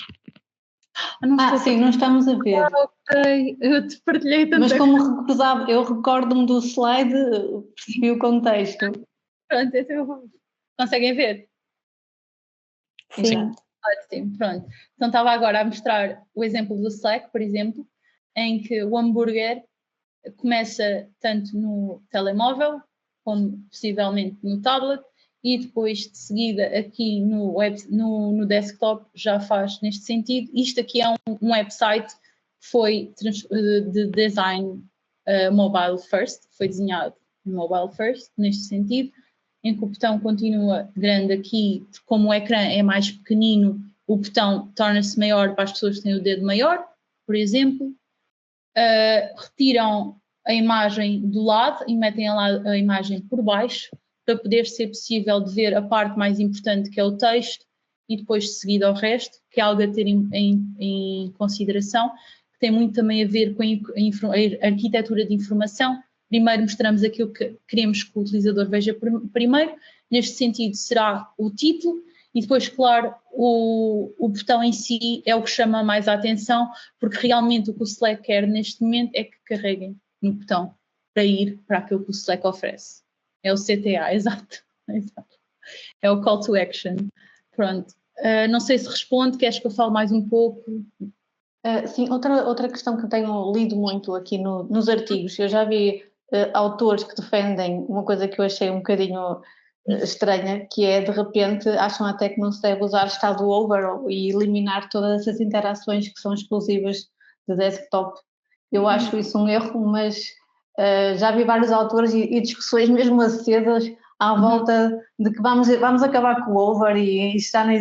Sim, não estamos a ver. Ok, eu te partilhei tanto. Mas como eu recordo-me do slide, percebi o contexto. Pronto, então conseguem ver? Sim. Ótimo, pronto. Então estava agora a mostrar o exemplo do Slack, por exemplo, em que o hambúrguer começa tanto no telemóvel, como possivelmente no tablet, e depois de seguida aqui no desktop já faz neste sentido. Isto aqui é um website que foi de design mobile first, foi desenhado mobile first, neste sentido, em que o botão continua grande aqui, como o ecrã é mais pequenino, o botão torna-se maior para as pessoas que têm o dedo maior, por exemplo. Retiram a imagem do lado e metem a imagem por baixo, para poder ser possível de ver a parte mais importante, que é o texto, e depois de seguida ao resto, que é algo a ter em consideração, que tem muito também a ver com a arquitetura de informação. Primeiro mostramos aquilo que queremos que o utilizador veja primeiro, neste sentido será o título, e depois, claro, o botão em si é o que chama mais a atenção, porque realmente o que o Slack quer neste momento é que carreguem no botão para ir para aquilo que o Slack oferece. É o CTA, exato. É o Call to Action. Pronto. Não sei se responde, queres que eu fale mais um pouco? Sim, outra questão que tenho lido muito aqui nos artigos, eu já vi autores que defendem uma coisa que eu achei um bocadinho estranha, que é, de repente, acham até que não se deve usar estado over e eliminar todas essas interações que são exclusivas de desktop. Eu acho isso um erro, mas já vi vários autores e discussões mesmo acesas à volta de que vamos acabar com o over e isto já não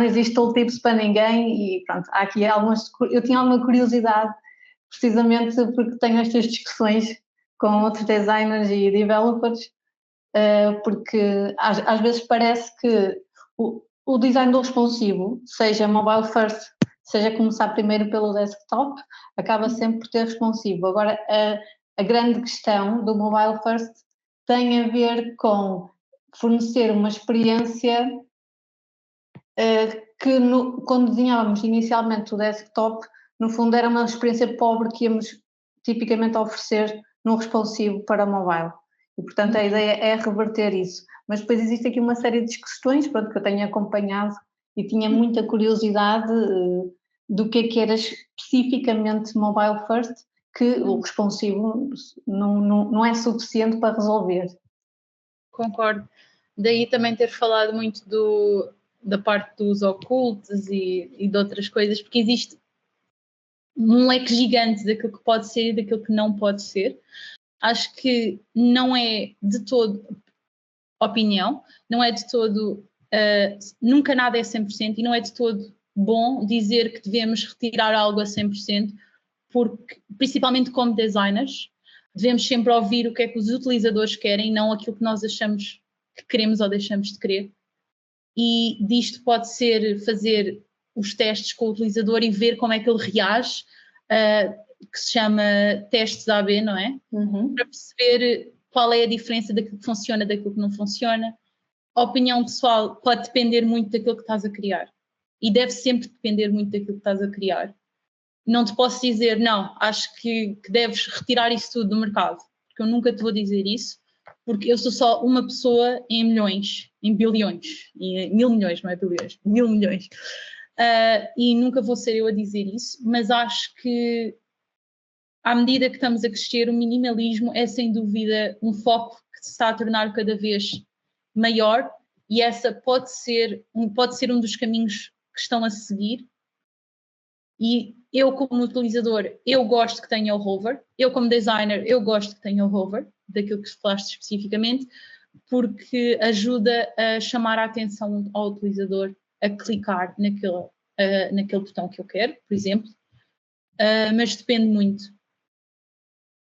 existe tooltips para ninguém e pronto, há aqui eu tinha alguma curiosidade, precisamente porque tenho estas discussões com outros designers e developers, porque às vezes parece que o design do responsivo, seja mobile first, seja começar primeiro pelo desktop, acaba sempre por ter responsivo. Agora, a grande questão do mobile first tem a ver com fornecer uma experiência que quando desenhávamos inicialmente o desktop, no fundo era uma experiência pobre que íamos tipicamente oferecer num responsivo para mobile. E, portanto, a ideia é reverter isso. Mas depois existe aqui uma série de questões, pronto, que eu tenho acompanhado e tinha muita curiosidade do que era especificamente mobile first, que o responsivo não é suficiente para resolver. Concordo. Daí também ter falado muito da parte dos ocultos e de outras coisas, porque existe um leque gigante daquilo que pode ser e daquilo que não pode ser. Acho que não é de todo opinião, não é de todo, nunca nada é 100% e não é de todo bom dizer que devemos retirar algo a 100%, porque, principalmente como designers, devemos sempre ouvir o que é que os utilizadores querem, não aquilo que nós achamos que queremos ou deixamos de querer. E disto pode ser fazer os testes com o utilizador e ver como é que ele reage, que se chama testes AB, não é? Uhum. Para perceber qual é a diferença daquilo que funciona daquilo que não funciona. A opinião pessoal pode depender muito daquilo que estás a criar e deve sempre depender muito daquilo que estás a criar. Não te posso dizer, não, acho que deves retirar isso tudo do mercado, porque eu nunca te vou dizer isso, porque eu sou só uma pessoa em milhões, em bilhões, em 1000 milhões, não é bilhões, 1000 milhões. E nunca vou ser eu a dizer isso, mas acho que à medida que estamos a crescer, o minimalismo é sem dúvida um foco que se está a tornar cada vez maior e essa pode ser um dos caminhos que estão a seguir. E eu como utilizador, eu gosto que tenha o hover, eu como designer, eu gosto que tenha o hover, daquilo que falaste especificamente, porque ajuda a chamar a atenção ao utilizador a clicar naquele botão que eu quero, por exemplo, mas depende muito.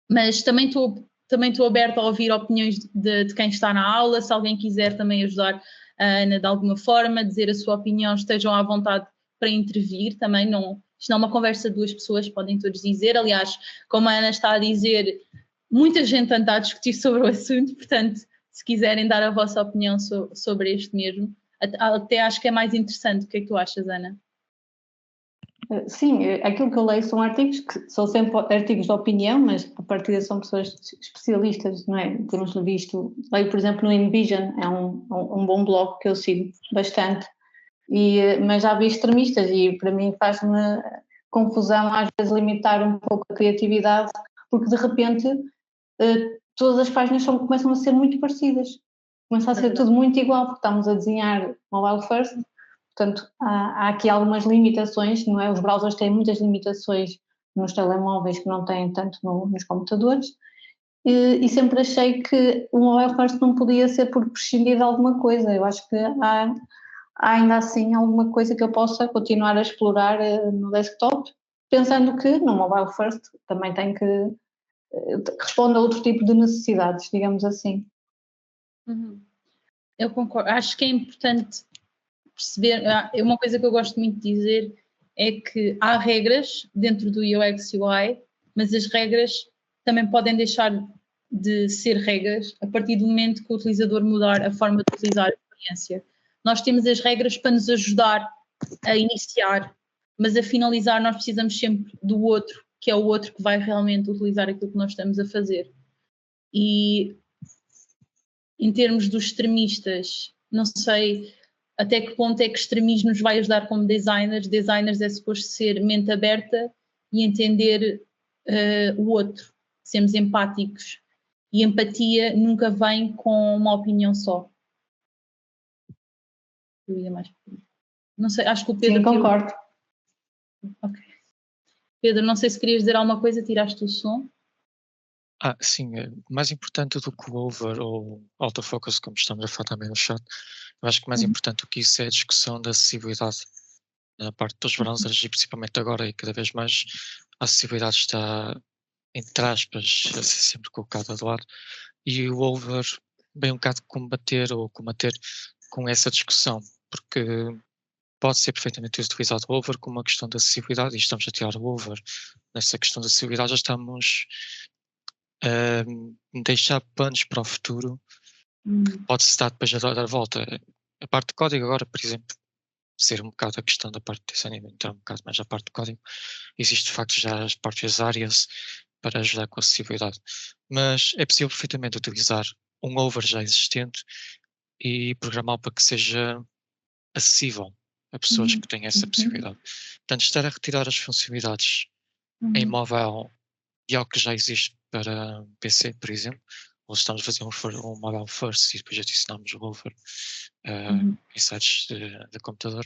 Mas também estou aberta a ouvir opiniões de quem está na aula, se alguém quiser também ajudar a Ana de alguma forma, dizer a sua opinião, estejam à vontade para intervir também, isto não é uma conversa de duas pessoas, podem todos dizer, aliás, como a Ana está a dizer, muita gente anda a discutir sobre o assunto, portanto, se quiserem dar a vossa opinião sobre este mesmo, até acho que é mais interessante. O que é que tu achas, Ana? Sim, aquilo que eu leio são artigos que são sempre artigos de opinião, mas a partir são pessoas especialistas, não é? Temos visto, leio por exemplo no InVision, é um bom blog que eu sigo bastante, mas já vi extremistas e para mim faz-me confusão às vezes limitar um pouco a criatividade, porque de repente todas as páginas começam a ser muito parecidas, começa a ser tudo muito igual, porque estamos a desenhar mobile first. Portanto, há aqui algumas limitações, não é? Os browsers têm muitas limitações nos telemóveis que não têm tanto nos computadores e sempre achei que o mobile first não podia ser por prescindir de alguma coisa. Eu acho que há ainda assim alguma coisa que eu possa continuar a explorar no desktop, pensando que no mobile first também tem que responder a outro tipo de necessidades, digamos assim. Uhum. Eu concordo, acho que é importante perceber, uma coisa que eu gosto muito de dizer é que há regras dentro do UX UI, mas as regras também podem deixar de ser regras a partir do momento que o utilizador mudar a forma de utilizar a experiência. Nós temos as regras para nos ajudar a iniciar, mas a finalizar nós precisamos sempre do outro, que é o outro que vai realmente utilizar aquilo que nós estamos a fazer. E em termos dos extremistas, não sei até que ponto é que extremismo nos vai ajudar como designers. Designers é suposto ser mente aberta e entender o outro, sermos empáticos. E empatia nunca vem com uma opinião só. Eu ia mais. Não sei, acho que o Pedro... Sim, concordo. Ok. Pedro, não sei se querias dizer alguma coisa, tiraste o som. Sim, mais importante do que o over ou autofocus, como estamos a falar também no chat, eu acho que mais importante do que isso é a discussão da acessibilidade na parte dos browsers e principalmente agora e cada vez mais a acessibilidade está, entre aspas, a ser sempre colocada de lado e o over vem um bocado combater com essa discussão, porque pode ser perfeitamente utilizado o over como uma questão de acessibilidade e estamos a tirar o over. Nessa questão da acessibilidade já estamos deixar planos para o futuro pode-se dar depois a dar a volta. A parte de código agora, por exemplo, ser um bocado a questão da parte de design, entrar um bocado mais à parte de código, existe de facto já as próprias áreas para ajudar com a acessibilidade. Mas é possível perfeitamente utilizar um over já existente e programá-lo para que seja acessível a pessoas que têm essa possibilidade. Portanto, estar a retirar as funcionalidades em móvel e algo que já existe para PC, por exemplo, ou estamos a fazer um mobile first e depois adicionamos o over em sites de computador,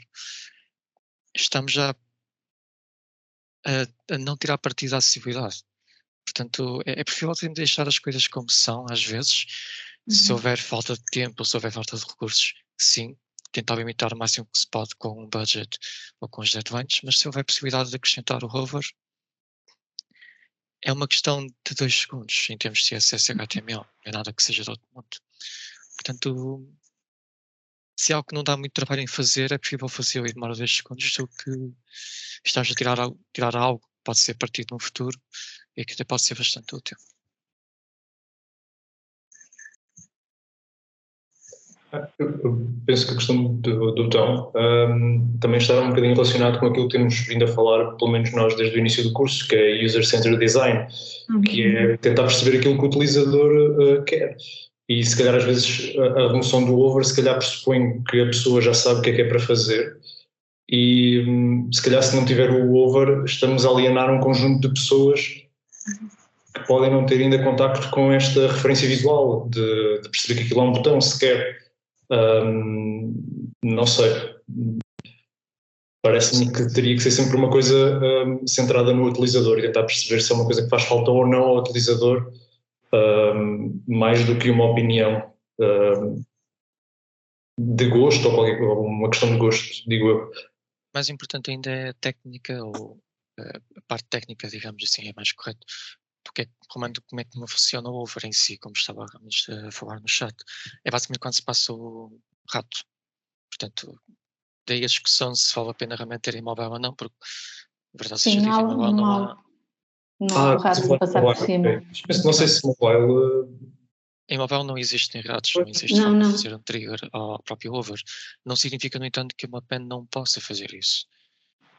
estamos já a não tirar partido da acessibilidade. Portanto, é preferível deixar as coisas como são, às vezes. Se houver falta de tempo ou se houver falta de recursos, sim, tentar limitar o máximo que se pode com um budget ou com os deadlines, mas se houver possibilidade de acrescentar o hover, é uma questão de 2 segundos em termos de CSS e HTML, não é nada que seja de outro mundo. Portanto, se é algo que não dá muito trabalho em fazer, é preferível fazer e demora 2 segundos do que estás a tirar algo que pode ser partido no futuro e que até pode ser bastante útil. Eu penso que a questão do botão também está um bocadinho relacionado com aquilo que temos vindo a falar, pelo menos nós, desde o início do curso, que é User-Centered Design, que é tentar perceber aquilo que o utilizador quer. E se calhar às vezes a remoção do over, se calhar pressupõe que a pessoa já sabe o que é para fazer e se calhar se não tiver o over, estamos a alienar um conjunto de pessoas que podem não ter ainda contacto com esta referência visual, de perceber que aquilo é um botão sequer. Não sei, parece-me que teria que ser sempre uma coisa centrada no utilizador e tentar perceber se é uma coisa que faz falta ou não ao utilizador, mais do que uma opinião de gosto ou uma questão de gosto, digo eu. Mais importante ainda é a técnica, ou a parte técnica, digamos assim, é mais correto. Como é que funciona o over em si, como estava a falar no chat. É basicamente quando se passa o rato. Portanto, daí a discussão se vale a pena realmente ter em mobile ou não, porque, na verdade, sim, não há o rato de passar por cima. Não sei se mobile... Em mobile não existem ratos, não existe forma de fazer um trigger ao próprio over. Não significa, no entanto, que uma pen não possa fazer isso.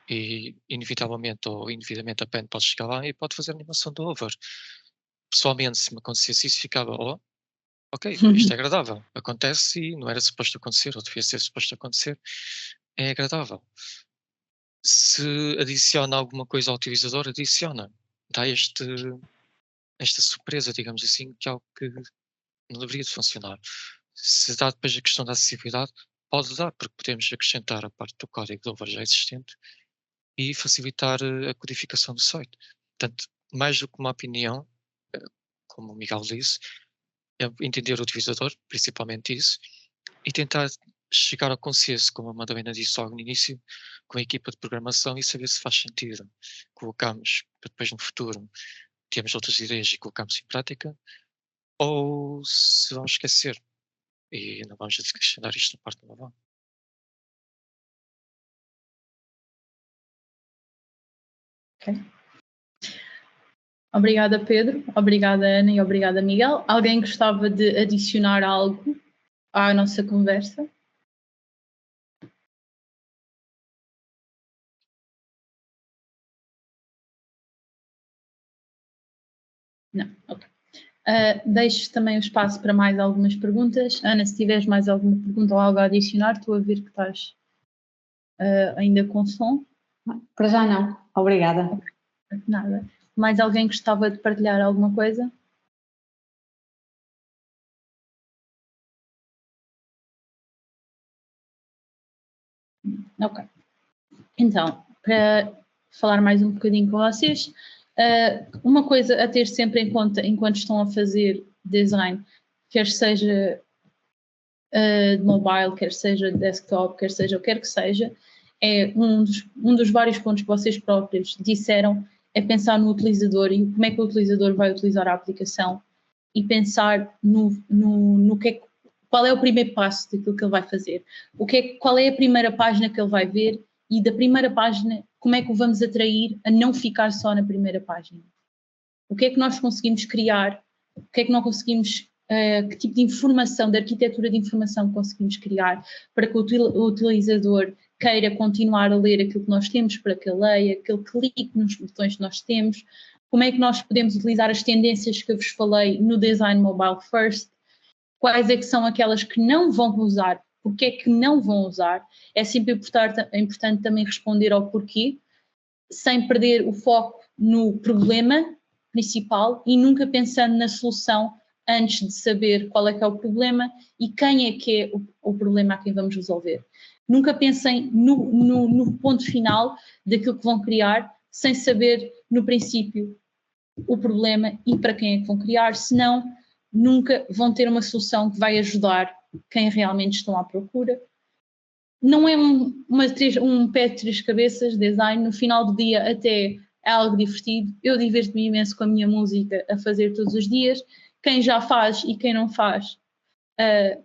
E inevitavelmente ou indevidamente a pen pode chegar lá e pode fazer a animação do over. Pessoalmente, se me acontecesse isso, ficava, ok, isto é agradável, acontece e não era suposto acontecer, ou devia ser suposto acontecer, é agradável. Se adiciona alguma coisa ao utilizador, adiciona. Dá esta surpresa, digamos assim, que é algo que não deveria de funcionar. Se dá depois a questão da acessibilidade, pode dar, porque podemos acrescentar a parte do código do over já existente e facilitar a codificação do site. Portanto, mais do que uma opinião, como o Miguel disse, é entender o utilizador, principalmente isso, e tentar chegar ao consenso, como a Madalena disse logo no início, com a equipa de programação e saber se faz sentido. Colocamos, para depois no futuro, temos outras ideias e colocamos em prática, ou se vamos esquecer e não vamos acrescentar isto na parte nova. Ok. Obrigada, Pedro. Obrigada, Ana, e obrigada, Miguel. Alguém gostava de adicionar algo à nossa conversa? Não, ok. Deixo também o espaço para mais algumas perguntas. Ana, se tiveres mais alguma pergunta ou algo a adicionar, estou a ver que estás ainda com som. Para já não. Obrigada. Nada. Mais alguém gostava de partilhar alguma coisa? Ok. Então, para falar mais um bocadinho com vocês, uma coisa a ter sempre em conta enquanto estão a fazer design, quer seja de mobile, quer seja de desktop, quer seja o que quer que seja, é um dos vários pontos que vocês próprios disseram, é pensar no utilizador e como é que o utilizador vai utilizar a aplicação e pensar no que qual é o primeiro passo daquilo que ele vai fazer, qual é a primeira página que ele vai ver e da primeira página como é que o vamos atrair a não ficar só na primeira página. o que é que nós conseguimos criar, o que é que nós conseguimos, que tipo de informação, de arquitetura de informação conseguimos criar para que o utilizador queira continuar a ler aquilo que nós temos, para que leia, que ele clique nos botões que nós temos, como é que nós podemos utilizar as tendências que eu vos falei no design mobile first, quais é que são aquelas que não vão usar, porque é que não vão usar. É sempre importante também responder ao porquê, sem perder o foco no problema principal e nunca pensando na solução antes de saber qual é que é o problema e quem é que é o problema a quem vamos resolver. Nunca pensem no ponto final daquilo que vão criar sem saber no princípio o problema e para quem é que vão criar, senão nunca vão ter uma solução que vai ajudar quem realmente estão à procura. Não é um pé de três cabeças, design, no final do dia até é algo divertido. Eu diverto-me imenso com a minha música a fazer todos os dias. Quem já faz e quem não faz,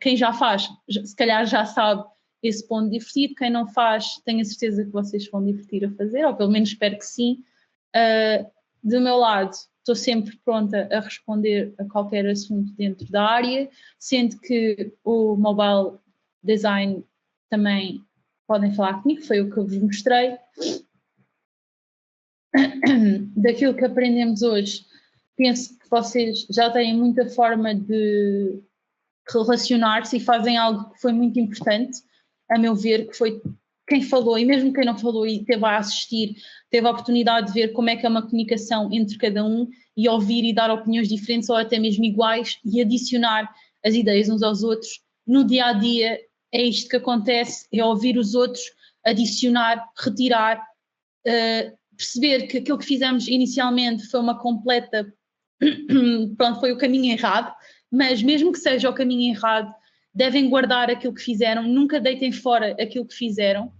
quem já faz, se calhar já sabe esse ponto divertido. Quem não faz, tenho a certeza que vocês vão divertir a fazer, ou pelo menos espero que sim. Do meu lado, estou sempre pronta a responder a qualquer assunto dentro da área, sendo que o mobile design também podem falar comigo, foi o que eu vos mostrei. Daquilo que aprendemos hoje, penso que vocês já têm muita forma de relacionar-se e fazem algo que foi muito importante, a meu ver, que foi quem falou, e mesmo quem não falou e esteve a assistir, teve a oportunidade de ver como é que é uma comunicação entre cada um e ouvir e dar opiniões diferentes ou até mesmo iguais e adicionar as ideias uns aos outros. No dia-a-dia é isto que acontece, é ouvir os outros, adicionar, retirar, perceber que aquilo que fizemos inicialmente foi uma completa, pronto, foi o caminho errado, mas mesmo que seja o caminho errado, devem guardar aquilo que fizeram, nunca deitem fora aquilo que fizeram.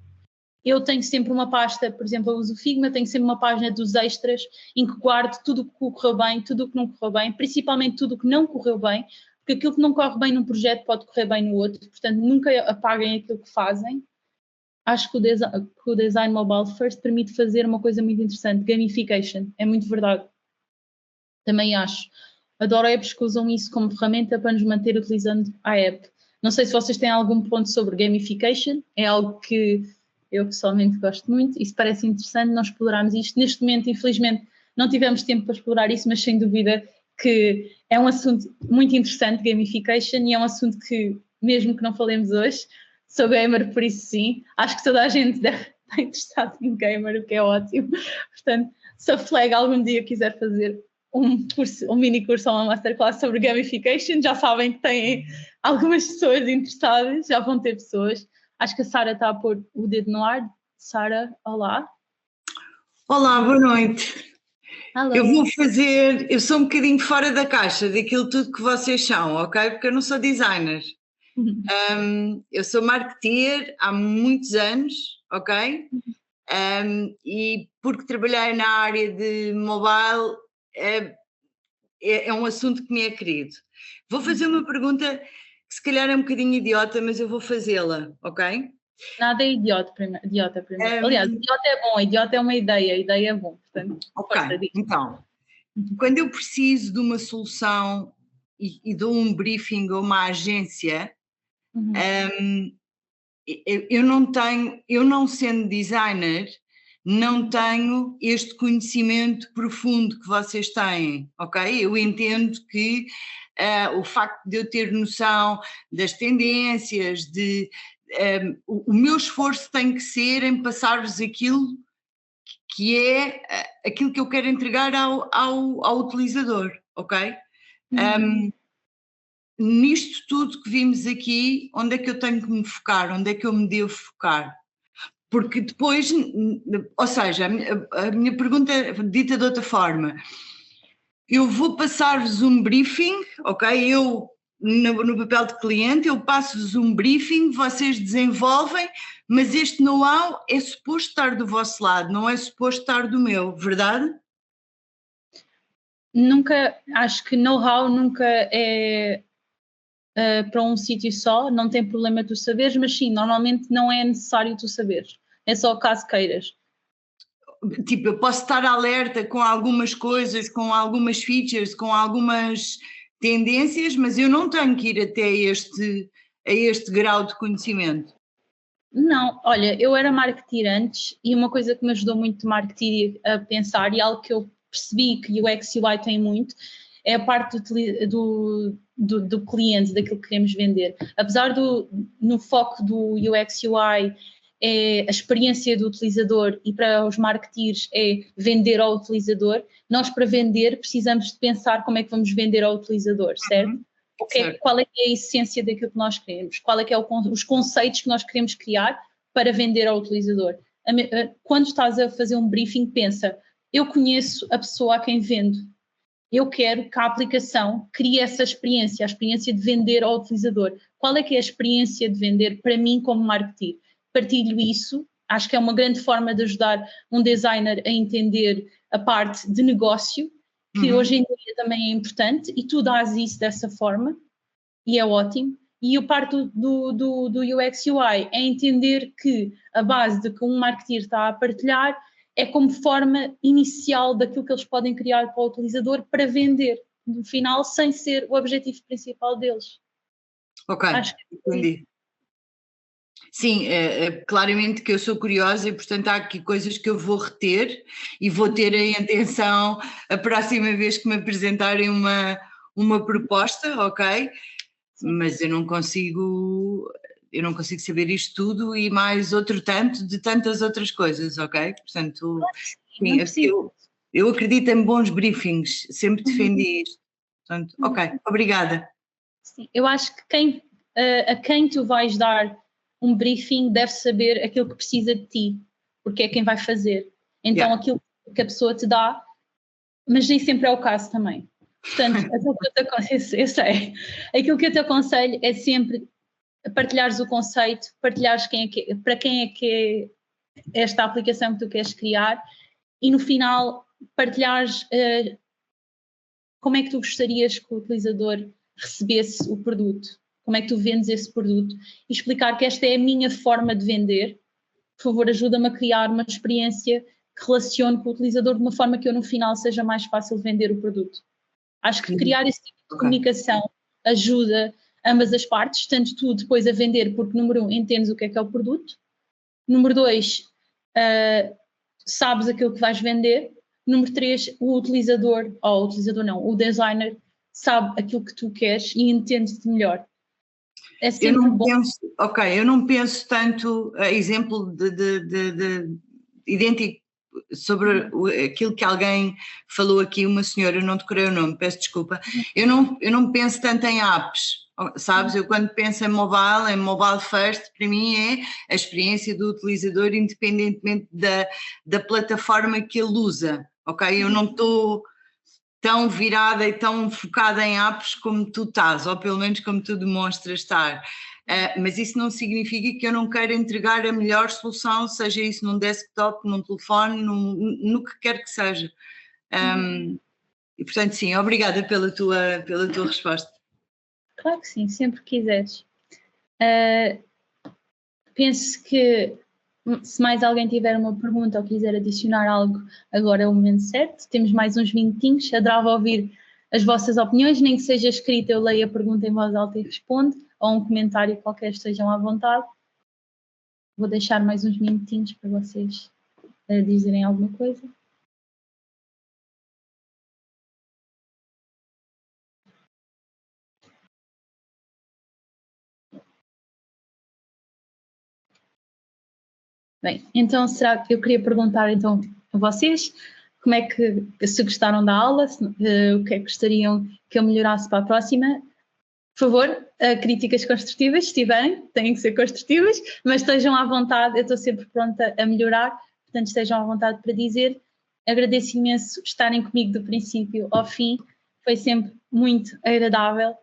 Eu tenho sempre uma pasta, por exemplo, eu uso o Figma, tenho sempre uma página dos extras em que guardo tudo o que correu bem, tudo o que não correu bem, principalmente tudo o que não correu bem, porque aquilo que não corre bem num projeto pode correr bem no outro, portanto nunca apaguem aquilo que fazem. Acho que o design mobile first permite fazer uma coisa muito interessante, gamification, é muito verdade. Também acho. Adoro apps que usam isso como ferramenta para nos manter utilizando a app. Não sei se vocês têm algum ponto sobre gamification, é algo que eu pessoalmente gosto muito, isso parece interessante, nós explorarmos isto. Neste momento, infelizmente, não tivemos tempo para explorar isso, mas sem dúvida que é um assunto muito interessante, gamification, e é um assunto que, mesmo que não falemos hoje, sou gamer, por isso sim, acho que toda a gente deve estar interessada em gamer, o que é ótimo. Portanto, se a Flag algum dia quiser fazer um mini curso ou uma masterclass sobre gamification, já sabem que têm algumas pessoas interessadas, já vão ter pessoas. Acho que a Sara está a pôr o dedo no ar. Sara, olá. Olá, boa noite. Olá. Eu sou um bocadinho fora da caixa daquilo tudo que vocês são, ok? Porque eu não sou designer. Eu sou marketeer há muitos anos, ok? E porque trabalhei na área de mobile, é um assunto que me é querido. Vou fazer uma pergunta que se calhar é um bocadinho idiota, mas eu vou fazê-la, ok? Nada é idiota primeiro. Aliás, idiota é bom, idiota é uma ideia, a ideia é bom. Portanto, ok, então, quando eu preciso de uma solução e dou um briefing a uma agência, eu não sendo designer, não tenho este conhecimento profundo que vocês têm, ok? Eu entendo que o facto de eu ter noção das tendências, o meu esforço tem que ser em passar-vos aquilo que é aquilo que eu quero entregar ao utilizador, ok? Nisto tudo que vimos aqui, onde é que eu tenho que me focar? Onde é que eu me devo focar? Porque depois, ou seja, a minha pergunta dita de outra forma, eu vou passar-vos um briefing, ok? Eu, no papel de cliente, eu passo-vos um briefing, vocês desenvolvem, mas este know-how é suposto estar do vosso lado, não é suposto estar do meu, verdade? Acho que know-how nunca é para um sítio só, não tem problema tu saberes, mas sim, normalmente não é necessário tu saberes, é só caso queiras. tipo, eu posso estar alerta com algumas coisas, com algumas features, com algumas tendências, mas eu não tenho que ir até a este grau de conhecimento. Não, olha, eu era marketeer antes e uma coisa que me ajudou muito marketeer a pensar e algo que eu percebi que o UX UI tem muito é a parte do cliente, daquilo que queremos vender. Apesar no foco do UX UI é a experiência do utilizador e para os marketeers é vender ao utilizador, nós para vender precisamos de pensar como é que vamos vender ao utilizador, certo? Qual é que é a essência daquilo que nós queremos? Qual é que é os conceitos que nós queremos criar para vender ao utilizador? Quando estás a fazer um briefing, pensa, eu conheço a pessoa a quem vendo, eu quero que a aplicação crie essa experiência, a experiência de vender ao utilizador. Qual é que é a experiência de vender para mim como marketeer? Partilho isso, acho que é uma grande forma de ajudar um designer a entender a parte de negócio, que hoje em dia também é importante, e tu dás isso dessa forma, e é ótimo. E a parte do UX UI é entender que a base de que um marketeer está a partilhar é como forma inicial daquilo que eles podem criar para o utilizador para vender, no final, sem ser o objetivo principal deles. Ok, entendi. Sim, claramente que eu sou curiosa e, portanto, há aqui coisas que eu vou reter e vou ter em atenção a próxima vez que me apresentarem uma proposta, ok? Mas eu não consigo saber isto tudo e mais outro tanto de tantas outras coisas, ok? Portanto, sim, eu acredito em bons briefings, sempre defendi isto. Portanto, ok, obrigada. Sim, eu acho que a quem tu vais dar um briefing deve saber aquilo que precisa de ti, porque é quem vai fazer. Então aquilo que a pessoa te dá, mas nem sempre é o caso também. Portanto, aquilo que eu te aconselho é sempre partilhares o conceito, partilhares para quem é que é esta aplicação que tu queres criar e no final partilhares como é que tu gostarias que o utilizador recebesse o produto. Como é que tu vendes esse produto e explicar que esta é a minha forma de vender. Por favor, ajuda-me a criar uma experiência que relacione com o utilizador de uma forma que eu no final seja mais fácil vender o produto. Acho que criar esse tipo de comunicação ajuda ambas as partes, tanto tu depois a vender, porque número 1, entendes o que é o produto, número 2, sabes aquilo que vais vender, número 3, o o designer sabe aquilo que tu queres e entende-te melhor. É sempre eu não penso tanto a exemplo idêntico sobre aquilo que alguém falou aqui, uma senhora, eu não decorei o nome, peço desculpa, eu não penso tanto em apps, sabes, eu quando penso em mobile first, para mim é a experiência do utilizador independentemente da plataforma que ele usa, ok? Eu não estou tão virada e tão focada em apps como tu estás, ou pelo menos como tu demonstras estar. Mas isso não significa que eu não queira entregar a melhor solução, seja isso num desktop, num telefone, no que quer que seja. E portanto, sim, obrigada pela tua resposta. Claro que sim, sempre que quiseres. Penso que se mais alguém tiver uma pergunta ou quiser adicionar algo, agora é o momento certo. Temos mais uns minutinhos, adorava ouvir as vossas opiniões, nem que seja escrita, eu leio a pergunta em voz alta e respondo, ou um comentário qualquer, estejam à vontade. Vou deixar mais uns minutinhos para vocês dizerem alguma coisa. Bem, então eu queria perguntar então a vocês como é que, se gostaram da aula, o que é que gostariam que eu melhorasse para a próxima. Por favor, críticas construtivas, se tiverem, têm que ser construtivas, mas estejam à vontade, eu estou sempre pronta a melhorar, portanto estejam à vontade para dizer. Agradeço imenso estarem comigo do princípio ao fim, foi sempre muito agradável,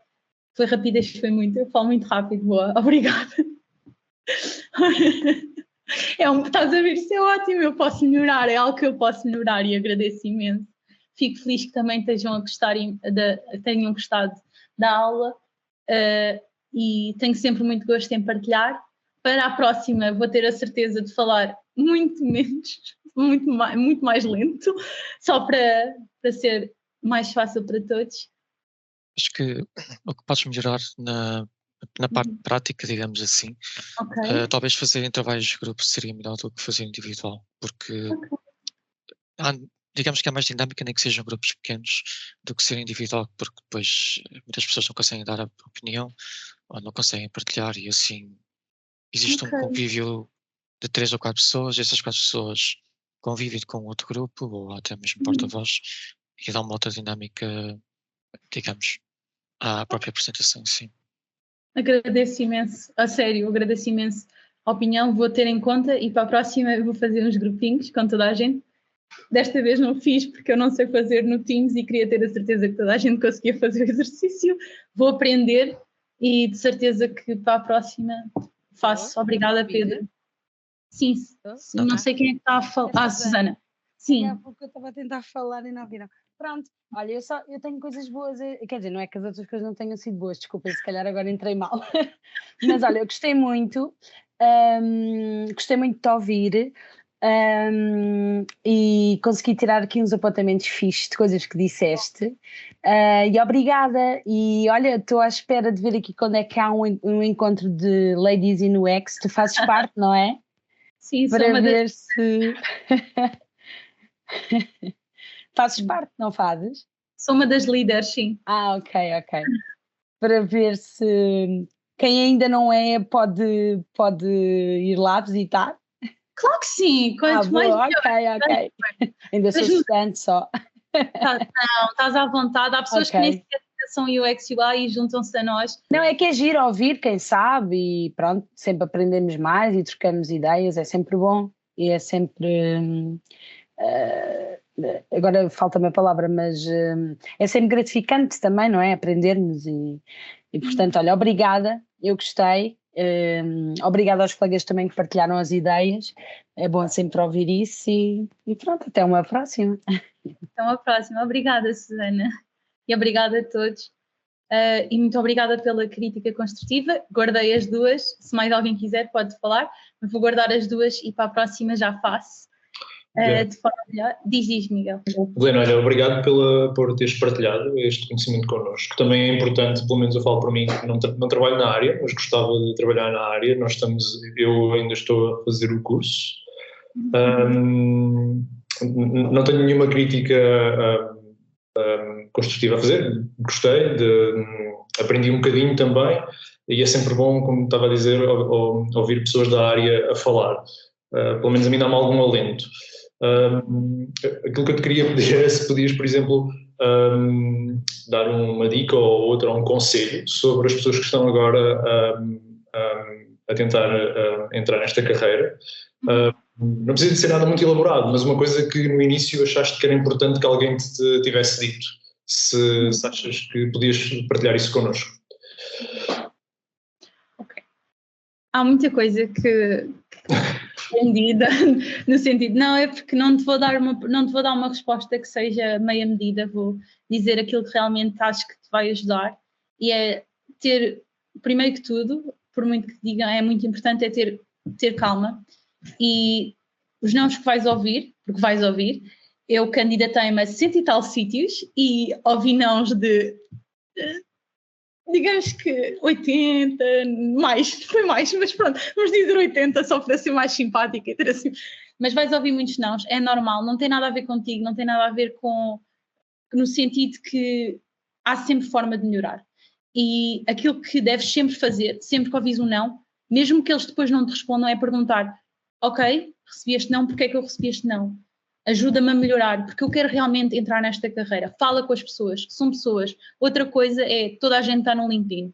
foi rapidez, foi muito, eu falo muito rápido, boa, obrigada. Estás a ver, isso é ótimo, eu posso melhorar, é algo que eu posso melhorar e agradeço imenso. Fico feliz que também tenham gostado da aula e tenho sempre muito gosto em partilhar. Para a próxima vou ter a certeza de falar muito menos, muito mais lento, só para ser mais fácil para todos. Acho que o que podes melhorar na parte prática, digamos assim, talvez fazer em trabalhos de grupo seria melhor do que fazer individual, porque digamos que há mais dinâmica, nem que sejam grupos pequenos, do que ser individual, porque depois muitas pessoas não conseguem dar a opinião ou não conseguem partilhar, e assim existe um convívio de 3 ou 4 pessoas, e essas 4 pessoas convivem com outro grupo, ou até mesmo porta-voz, e dá uma outra dinâmica, digamos, à própria apresentação, sim. Agradeço imenso, a sério, agradeço imenso a opinião, vou ter em conta, e para a próxima eu vou fazer uns grupinhos com toda a gente. Desta vez não fiz porque eu não sei fazer no Teams e queria ter a certeza que toda a gente conseguia fazer o exercício. Vou aprender e de certeza que para a próxima faço. Obrigada, Pedro. Sim, não sei quem é que está a falar. Susana. Sim. Há pouco eu estava a tentar falar e não viram. Pronto, olha, eu tenho coisas boas, quer dizer, não é que as outras coisas não tenham sido boas, desculpa, se calhar agora entrei mal. Mas olha, eu gostei muito de te ouvir. E consegui tirar aqui uns apontamentos fixes de coisas que disseste, e obrigada, e olha, estou à espera de ver aqui quando é que há um encontro de Ladies in UX. Tu fazes parte, não é? Sim, para ver se fazes parte, não fazes? Sou uma das líderes, sim. Ok, para ver se quem ainda não é pode ir lá visitar. Claro que sim, quanto mais ok. Ainda sou estudante só. Não, estás à vontade. Há pessoas que nem sequer são UX UI e juntam-se a nós. Não, é que é giro ouvir, quem sabe, e pronto, sempre aprendemos mais e trocamos ideias, é sempre bom e é sempre... agora falta-me a palavra, mas é sempre gratificante também, não é? Aprendermos e portanto, olha, obrigada, eu gostei. Obrigada aos colegas também que partilharam as ideias, é bom sempre ouvir isso e pronto, até uma próxima. Até uma próxima, obrigada, Susana, e obrigada a todos, e muito obrigada pela crítica construtiva. Guardei as duas, se mais alguém quiser pode falar, mas vou guardar as duas e para a próxima já faço de forma melhor. Diz, Miguel. Helena, olha, obrigado por teres partilhado este conhecimento connosco. Também é importante, pelo menos eu falo por mim, que não trabalho na área, mas gostava de trabalhar na área. Eu ainda estou a fazer o curso. Não tenho nenhuma crítica construtiva a fazer. Gostei, aprendi um bocadinho também, e é sempre bom, como estava a dizer, ouvir pessoas da área a falar. Pelo menos a mim dá-me algum alento. Aquilo que eu te queria pedir é se podias, por exemplo, dar uma dica ou outra, um conselho sobre as pessoas que estão agora a tentar entrar nesta carreira. Não precisa de ser nada muito elaborado, mas uma coisa que no início achaste que era importante que alguém te tivesse dito. Se achas que podias partilhar isso connosco. Ok. Há muita coisa que respondida no sentido, não, é porque não te vou dar uma resposta que seja meia medida, vou dizer aquilo que realmente acho que te vai ajudar, e é ter, primeiro que tudo, por muito que digam, é muito importante, é ter calma, e os nãos que vais ouvir, porque vais ouvir, eu candidatei-me a 100 e tal sítios e ouvi nãos de... digamos que 80, foi mais, mas pronto, vamos dizer 80 só para ser mais simpática e ter assim. Mas vais ouvir muitos nãos, é normal, não tem nada a ver contigo, não tem nada a ver no sentido que há sempre forma de melhorar. E aquilo que deves sempre fazer, sempre que ouvis um não, mesmo que eles depois não te respondam, é perguntar: ok, recebi este não, porque é que eu recebi este não? Ajuda-me a melhorar, porque eu quero realmente entrar nesta carreira. Fala com as pessoas, são pessoas. Outra coisa é, toda a gente está no LinkedIn.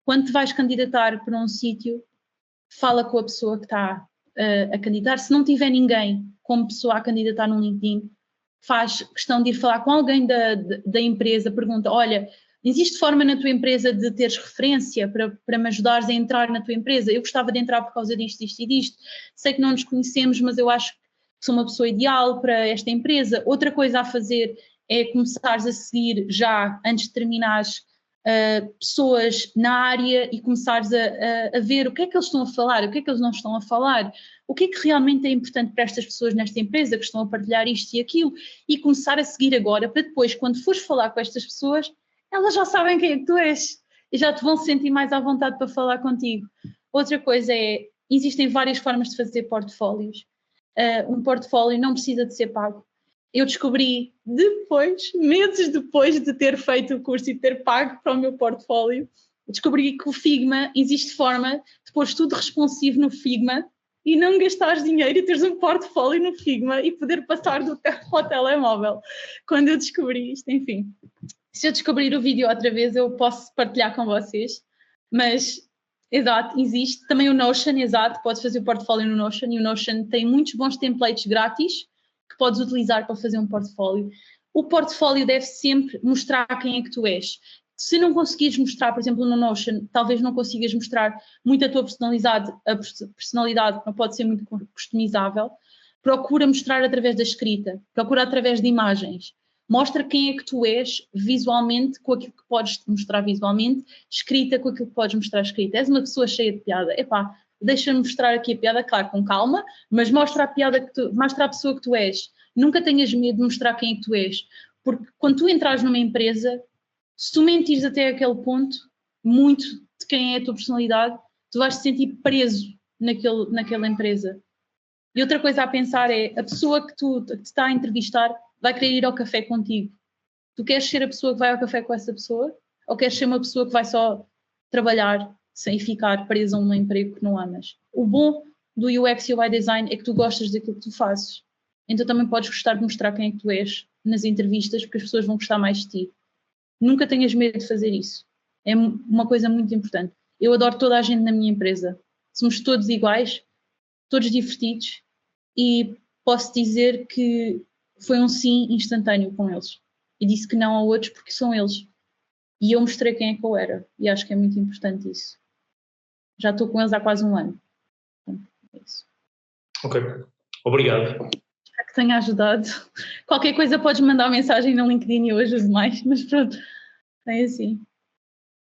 Quando te vais candidatar para um sítio, fala com a pessoa que está a candidatar. Se não tiver ninguém como pessoa a candidatar no LinkedIn, faz questão de ir falar com alguém da empresa, pergunta: olha, existe forma na tua empresa de teres referência para me ajudares a entrar na tua empresa? Eu gostava de entrar por causa disto, disto e disto. Sei que não nos conhecemos, mas eu acho que sou uma pessoa ideal para esta empresa. Outra coisa a fazer é começares a seguir já, antes de terminares pessoas na área e começares a ver o que é que eles estão a falar, o que é que eles não estão a falar, o que é que realmente é importante para estas pessoas nesta empresa que estão a partilhar isto e aquilo, e começar a seguir agora, para depois, quando fores falar com estas pessoas, elas já sabem quem é que tu és e já te vão sentir mais à vontade para falar contigo. Outra coisa é, existem várias formas de fazer portfólios. Um portfólio não precisa de ser pago. Eu descobri depois, meses depois de ter feito o curso e de ter pago para o meu portfólio, descobri que o Figma, existe forma de pôr tudo responsivo no Figma e não gastares dinheiro e teres um portfólio no Figma e poder passar ao telemóvel. Quando eu descobri isto, enfim. Se eu descobrir o vídeo outra vez, eu posso partilhar com vocês, mas, exato, existe. Também o Notion, exato, podes fazer o portfólio no Notion, e o Notion tem muitos bons templates grátis que podes utilizar para fazer um portfólio. O portfólio deve sempre mostrar quem é que tu és. Se não conseguires mostrar, por exemplo, no Notion, talvez não consigas mostrar muito a tua personalidade, não pode ser muito customizável, procura mostrar através da escrita, procura através de imagens. Mostra quem é que tu és visualmente, com aquilo que podes mostrar visualmente, escrita com aquilo que podes mostrar escrita. És uma pessoa cheia de piada. Epá, deixa-me mostrar aqui a piada, claro, com calma, mas mostra a piada mostra a pessoa que tu és. Nunca tenhas medo de mostrar quem é que tu és, porque quando tu entras numa empresa, se tu mentires até aquele ponto, muito de quem é a tua personalidade, tu vais te sentir preso naquela empresa. E outra coisa a pensar é, a pessoa que te está a entrevistar vai querer ir ao café contigo. Tu queres ser a pessoa que vai ao café com essa pessoa? Ou queres ser uma pessoa que vai só trabalhar sem ficar presa a um emprego que não amas? O bom do UX e UI Design é que tu gostas daquilo que tu fazes. Então também podes gostar de mostrar quem é que tu és nas entrevistas, porque as pessoas vão gostar mais de ti. Nunca tenhas medo de fazer isso. É uma coisa muito importante. Eu adoro toda a gente na minha empresa. Somos todos iguais, todos divertidos, e posso dizer que foi um sim instantâneo com eles. E disse que não a outros porque são eles. E eu mostrei quem é que eu era. E acho que é muito importante isso. Já estou com eles há quase um ano. Portanto, é isso. Ok. Obrigado. Espero que tenha ajudado. Qualquer coisa podes mandar mensagem no LinkedIn e eu ajudo mais. Mas pronto, é assim.